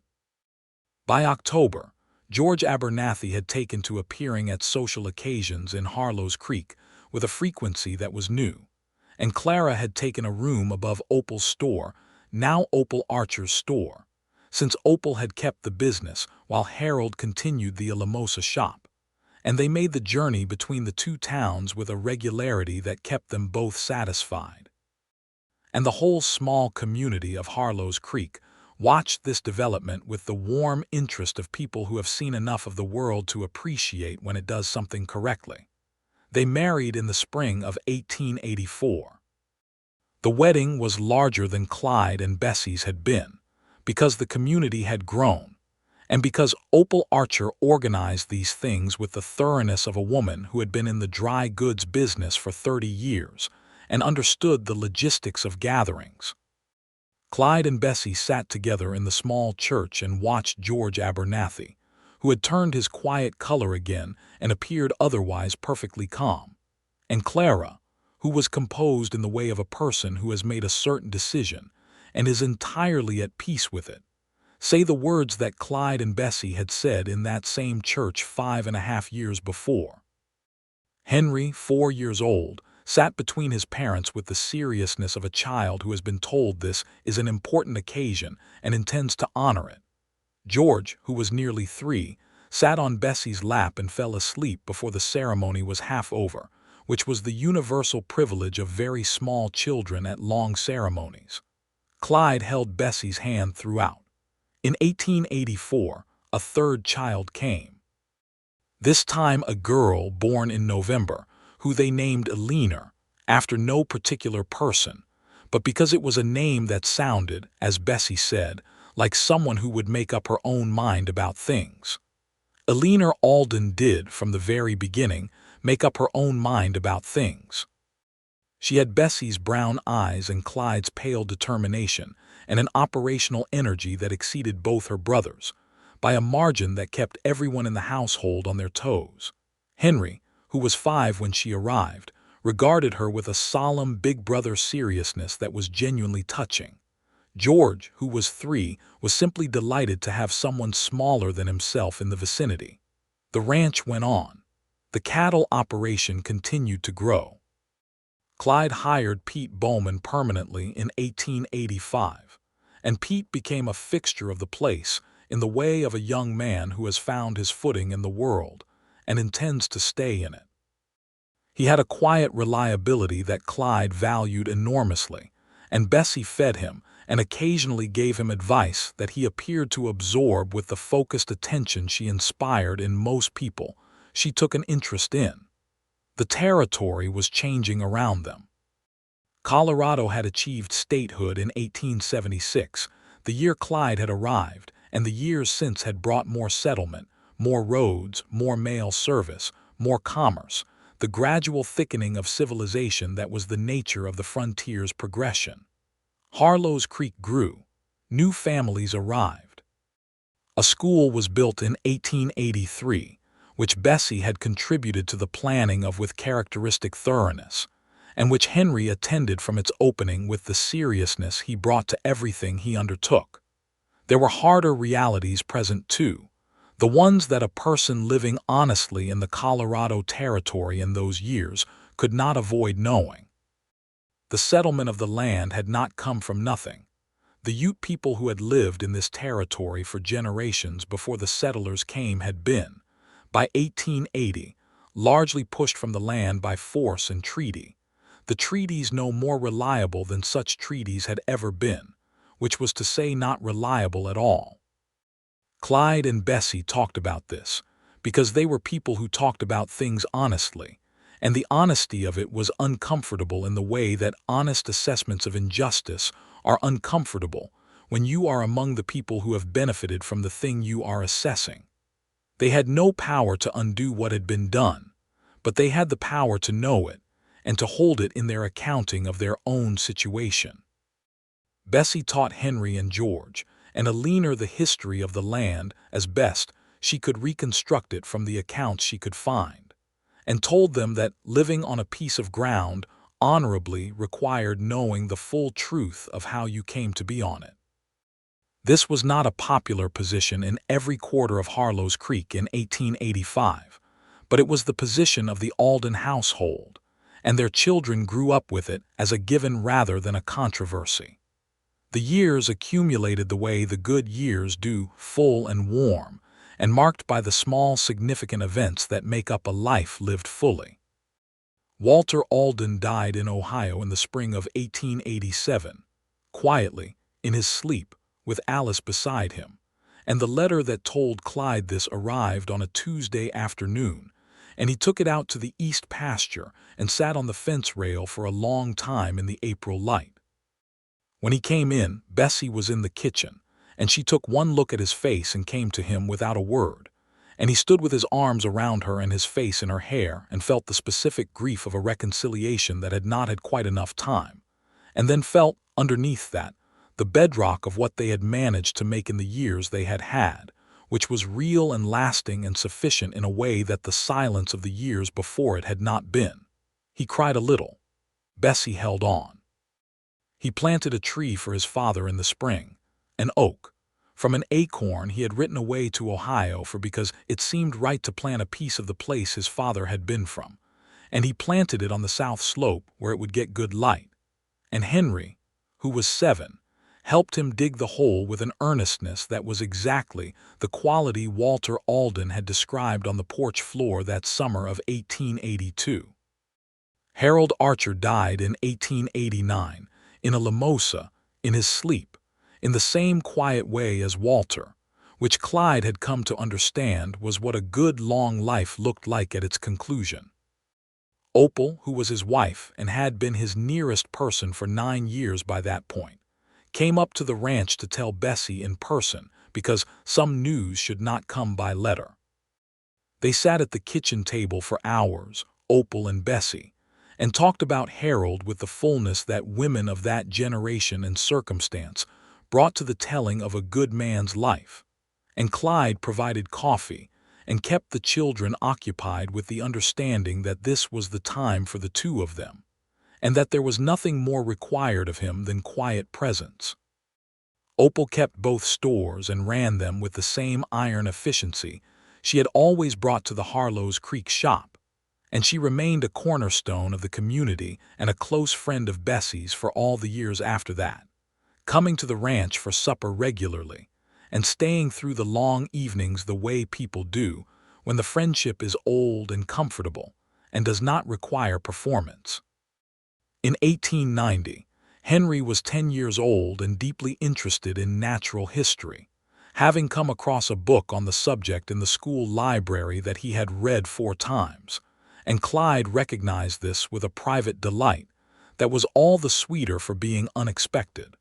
By October, George Abernathy had taken to appearing at social occasions in Harlow's Creek with a frequency that was new, and Clara had taken a room above Opal's store, now Opal Archer's store, since Opal had kept the business while Harold continued the Alamosa shop, and they made the journey between the 2 towns with a regularity that kept them both satisfied. And the whole small community of Harlow's Creek watched this development with the warm interest of people who have seen enough of the world to appreciate when it does something correctly. They married in the spring of 1884. The wedding was larger than Clyde and Bessie's had been, because the community had grown, and because Opal Archer organized these things with the thoroughness of a woman who had been in the dry goods business for 30 years and understood the logistics of gatherings. Clyde and Bessie sat together in the small church and watched George Abernathy, who had turned his quiet color again and appeared otherwise perfectly calm, and Clara, who was composed in the way of a person who has made a certain decision and is entirely at peace with it, say the words that Clyde and Bessie had said in that same church 5.5 years before. Henry, 4 years old, sat between his parents with the seriousness of a child who has been told this is an important occasion and intends to honor it. George, who was nearly 3, sat on Bessie's lap and fell asleep before the ceremony was half over, which was the universal privilege of very small children at long ceremonies. Clyde held Bessie's hand throughout. In 1884, a 3rd child came. This time a girl born in November, who they named Eleanor, after no particular person, but because it was a name that sounded, as Bessie said, like someone who would make up her own mind about things. Eleanor Alden did, from the very beginning, make up her own mind about things. She had Bessie's brown eyes and Clyde's pale determination and an operational energy that exceeded both her brothers, by a margin that kept everyone in the household on their toes. Henry, who was 5 when she arrived, regarded her with a solemn big brother seriousness that was genuinely touching. George, who was 3, was simply delighted to have someone smaller than himself in the vicinity. The ranch went on. The cattle operation continued to grow. Clyde hired Pete Bowman permanently in 1885, and Pete became a fixture of the place in the way of a young man who has found his footing in the world and intends to stay in it. He had a quiet reliability that Clyde valued enormously, and Bessie fed him and occasionally gave him advice that he appeared to absorb with the focused attention she inspired in most people she took an interest in. The territory was changing around them. Colorado had achieved statehood in 1876, the year Clyde had arrived, and the years since had brought more settlement, more roads, more mail service, more commerce, the gradual thickening of civilization that was the nature of the frontier's progression. Harlow's Creek grew. New families arrived. A school was built in 1883, which Bessie had contributed to the planning of with characteristic thoroughness, and which Henry attended from its opening with the seriousness he brought to everything he undertook. There were harder realities present too, the ones that a person living honestly in the Colorado Territory in those years could not avoid knowing. The settlement of the land had not come from nothing. The Ute people who had lived in this territory for generations before the settlers came had been, by 1880, largely pushed from the land by force and treaty, the treaties no more reliable than such treaties had ever been, which was to say not reliable at all. Clyde and Bessie talked about this, because they were people who talked about things honestly, and the honesty of it was uncomfortable in the way that honest assessments of injustice are uncomfortable when you are among the people who have benefited from the thing you are assessing. They had no power to undo what had been done, but they had the power to know it and to hold it in their accounting of their own situation. Bessie taught Henry and George and Alina the history of the land as best she could reconstruct it from the accounts she could find, and told them that living on a piece of ground honorably required knowing the full truth of how you came to be on it. This was not a popular position in every quarter of Harlow's Creek in 1885, but it was the position of the Alden household, and their children grew up with it as a given rather than a controversy. The years accumulated the way the good years do, full and warm, and marked by the small significant events that make up a life lived fully. Walter Alden died in Ohio in the spring of 1887, quietly, in his sleep, with Alice beside him, and the letter that told Clyde this arrived on a Tuesday afternoon, and he took it out to the east pasture and sat on the fence rail for a long time in the April light. When he came in, Bessie was in the kitchen, and she took one look at his face and came to him without a word, and he stood with his arms around her and his face in her hair and felt the specific grief of a reconciliation that had not had quite enough time, and then felt, underneath that, the bedrock of what they had managed to make in the years they had had, which was real and lasting and sufficient in a way that the silence of the years before it had not been. He cried a little. Bessie held on. He planted a tree for his father in the spring, an oak. From an acorn he had written away to Ohio for because it seemed right to plant a piece of the place his father had been from, and he planted it on the south slope where it would get good light. And Henry, who was 7, helped him dig the hole with an earnestness that was exactly the quality Walter Alden had described on the porch floor that summer of 1882. Harold Archer died in 1889 in a limosa, in his sleep, in the same quiet way as Walter, which Clyde had come to understand was what a good long life looked like at its conclusion. Opal, who was his wife and had been his nearest person for 9 years by that point, came up to the ranch to tell Bessie in person because some news should not come by letter. They sat at the kitchen table for hours, Opal and Bessie, and talked about Harold with the fullness that women of that generation and circumstance brought to the telling of a good man's life, and Clyde provided coffee and kept the children occupied with the understanding that this was the time for the two of them, and that there was nothing more required of him than quiet presence. Opal kept both stores and ran them with the same iron efficiency she had always brought to the Harlow's Creek shop, and she remained a cornerstone of the community and a close friend of Bessie's for all the years after that, coming to the ranch for supper regularly and staying through the long evenings the way people do when the friendship is old and comfortable and does not require performance. In 1890, Henry was 10 years old and deeply interested in natural history, having come across a book on the subject in the school library that he had read 4 times, and Clyde recognized this with a private delight that was all the sweeter for being unexpected.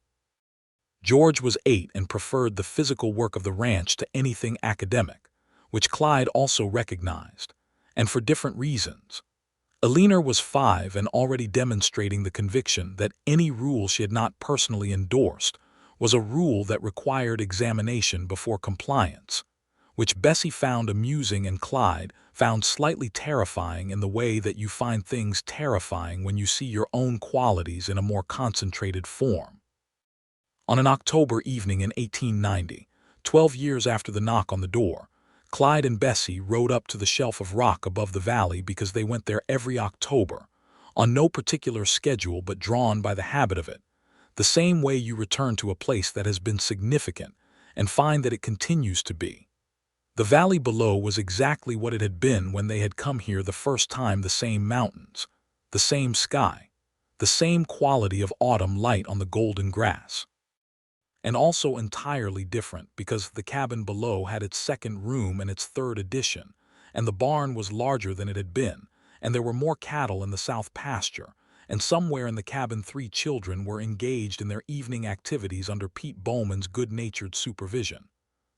George was 8 and preferred the physical work of the ranch to anything academic, which Clyde also recognized, and for different reasons. Eleanor was 5 and already demonstrating the conviction that any rule she had not personally endorsed was a rule that required examination before compliance, which Bessie found amusing and Clyde found slightly terrifying in the way that you find things terrifying when you see your own qualities in a more concentrated form. On an October evening in 1890, 12 years after the knock on the door, Clyde and Bessie rode up to the shelf of rock above the valley because they went there every October, on no particular schedule but drawn by the habit of it, the same way you return to a place that has been significant and find that it continues to be. The valley below was exactly what it had been when they had come here the first time: the same mountains, the same sky, the same quality of autumn light on the golden grass. And also entirely different because the cabin below had its second room and its third addition, and the barn was larger than it had been, and there were more cattle in the south pasture, and somewhere in the cabin 3 children were engaged in their evening activities under Pete Bowman's good-natured supervision.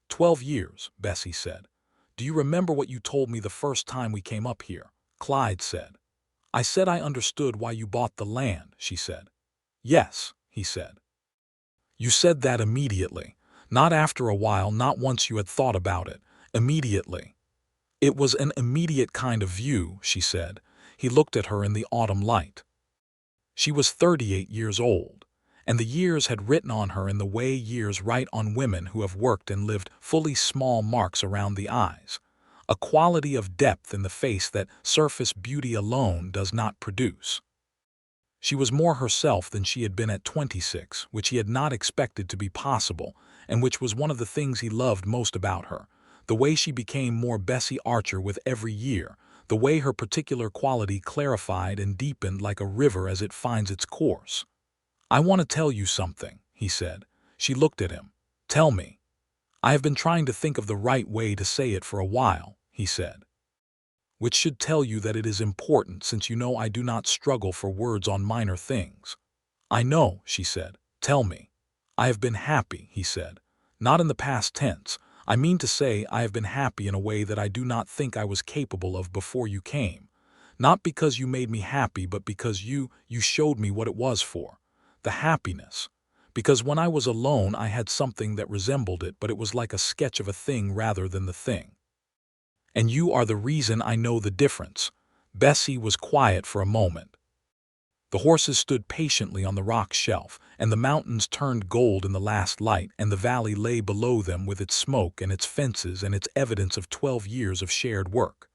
12 years, Bessie said. Do you remember what you told me the first time we came up here? Clyde said. I said I understood why you bought the land, she said. Yes, he said. You said that immediately, not after a while, not once you had thought about it, immediately. It was an immediate kind of view, she said. He looked at her in the autumn light. She was 38 years old, and the years had written on her in the way years write on women who have worked and lived fully, small marks around the eyes, a quality of depth in the face that surface beauty alone does not produce. She was more herself than she had been at 26, which he had not expected to be possible, and which was one of the things he loved most about her, the way she became more Bessie Archer with every year, the way her particular quality clarified and deepened like a river as it finds its course. I want to tell you something, he said. She looked at him. Tell me. I have been trying to think of the right way to say it for a while, he said. Which should tell you that it is important, since you know I do not struggle for words on minor things. I know, she said. Tell me. I have been happy, he said. Not in the past tense. I mean to say I have been happy in a way that I do not think I was capable of before you came. Not because you made me happy, but because you showed me what it was for. The happiness. Because when I was alone I had something that resembled it, but it was like a sketch of a thing rather than the thing. And you are the reason I know the difference. Bessie was quiet for a moment. The horses stood patiently on the rock shelf, and the mountains turned gold in the last light, and the valley lay below them with its smoke and its fences and its evidence of 12 years of shared work.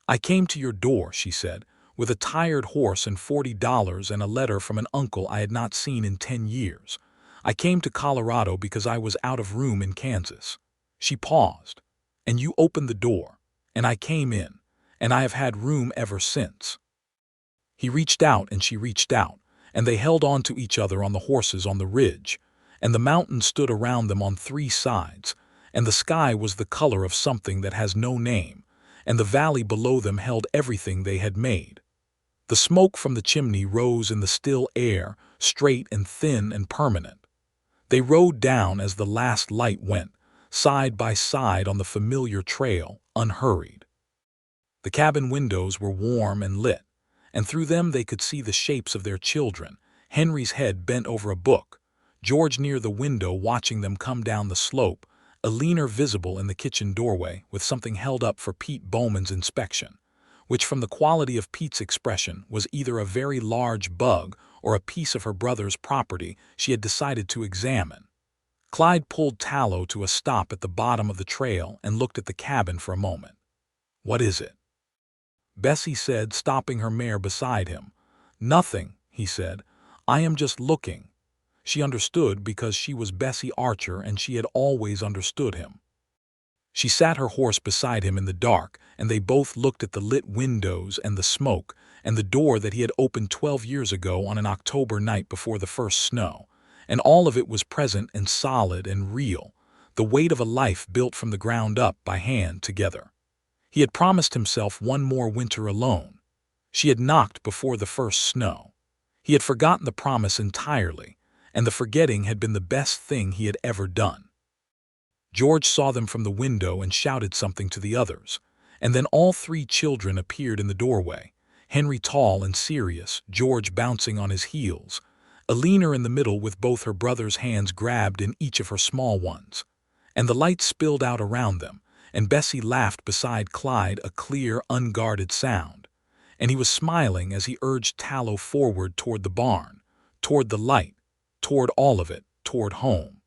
I came to your door, she said, with a tired horse and $40 and a letter from an uncle I had not seen in 10 years. I came to Colorado because I was out of room in Kansas. She paused. And you opened the door. And I came in, and I have had room ever since. He reached out and she reached out, and they held on to each other on the horses on the ridge, and the mountains stood around them on 3 sides, and the sky was the color of something that has no name, and the valley below them held everything they had made. The smoke from the chimney rose in the still air, straight and thin and permanent. They rode down as the last light went, side by side on the familiar trail, unhurried. The cabin windows were warm and lit, and through them they could see the shapes of their children, Henry's head bent over a book, George near the window watching them come down the slope, Eleanor visible in the kitchen doorway with something held up for Pete Bowman's inspection, which from the quality of Pete's expression was either a very large bug or a piece of her brother's property she had decided to examine. Clyde pulled Tallow to a stop at the bottom of the trail and looked at the cabin for a moment. "What is it?" Bessie said, stopping her mare beside him. "Nothing," he said. "I am just looking." She understood because she was Bessie Archer and she had always understood him. She sat her horse beside him in the dark, and they both looked at the lit windows and the smoke, and the door that he had opened 12 years ago on an October night before the first snow. And all of it was present and solid and real, the weight of a life built from the ground up by hand together. He had promised himself one more winter alone. She had knocked before the first snow. He had forgotten the promise entirely, and the forgetting had been the best thing he had ever done. George saw them from the window and shouted something to the others, and then all three children appeared in the doorway, Henry tall and serious, George bouncing on his heels, Alina in the middle with both her brother's hands grabbed in each of her small ones. And the light spilled out around them, and Bessie laughed beside Clyde, a clear, unguarded sound. And he was smiling as he urged Tallow forward toward the barn, toward the light, toward all of it, toward home.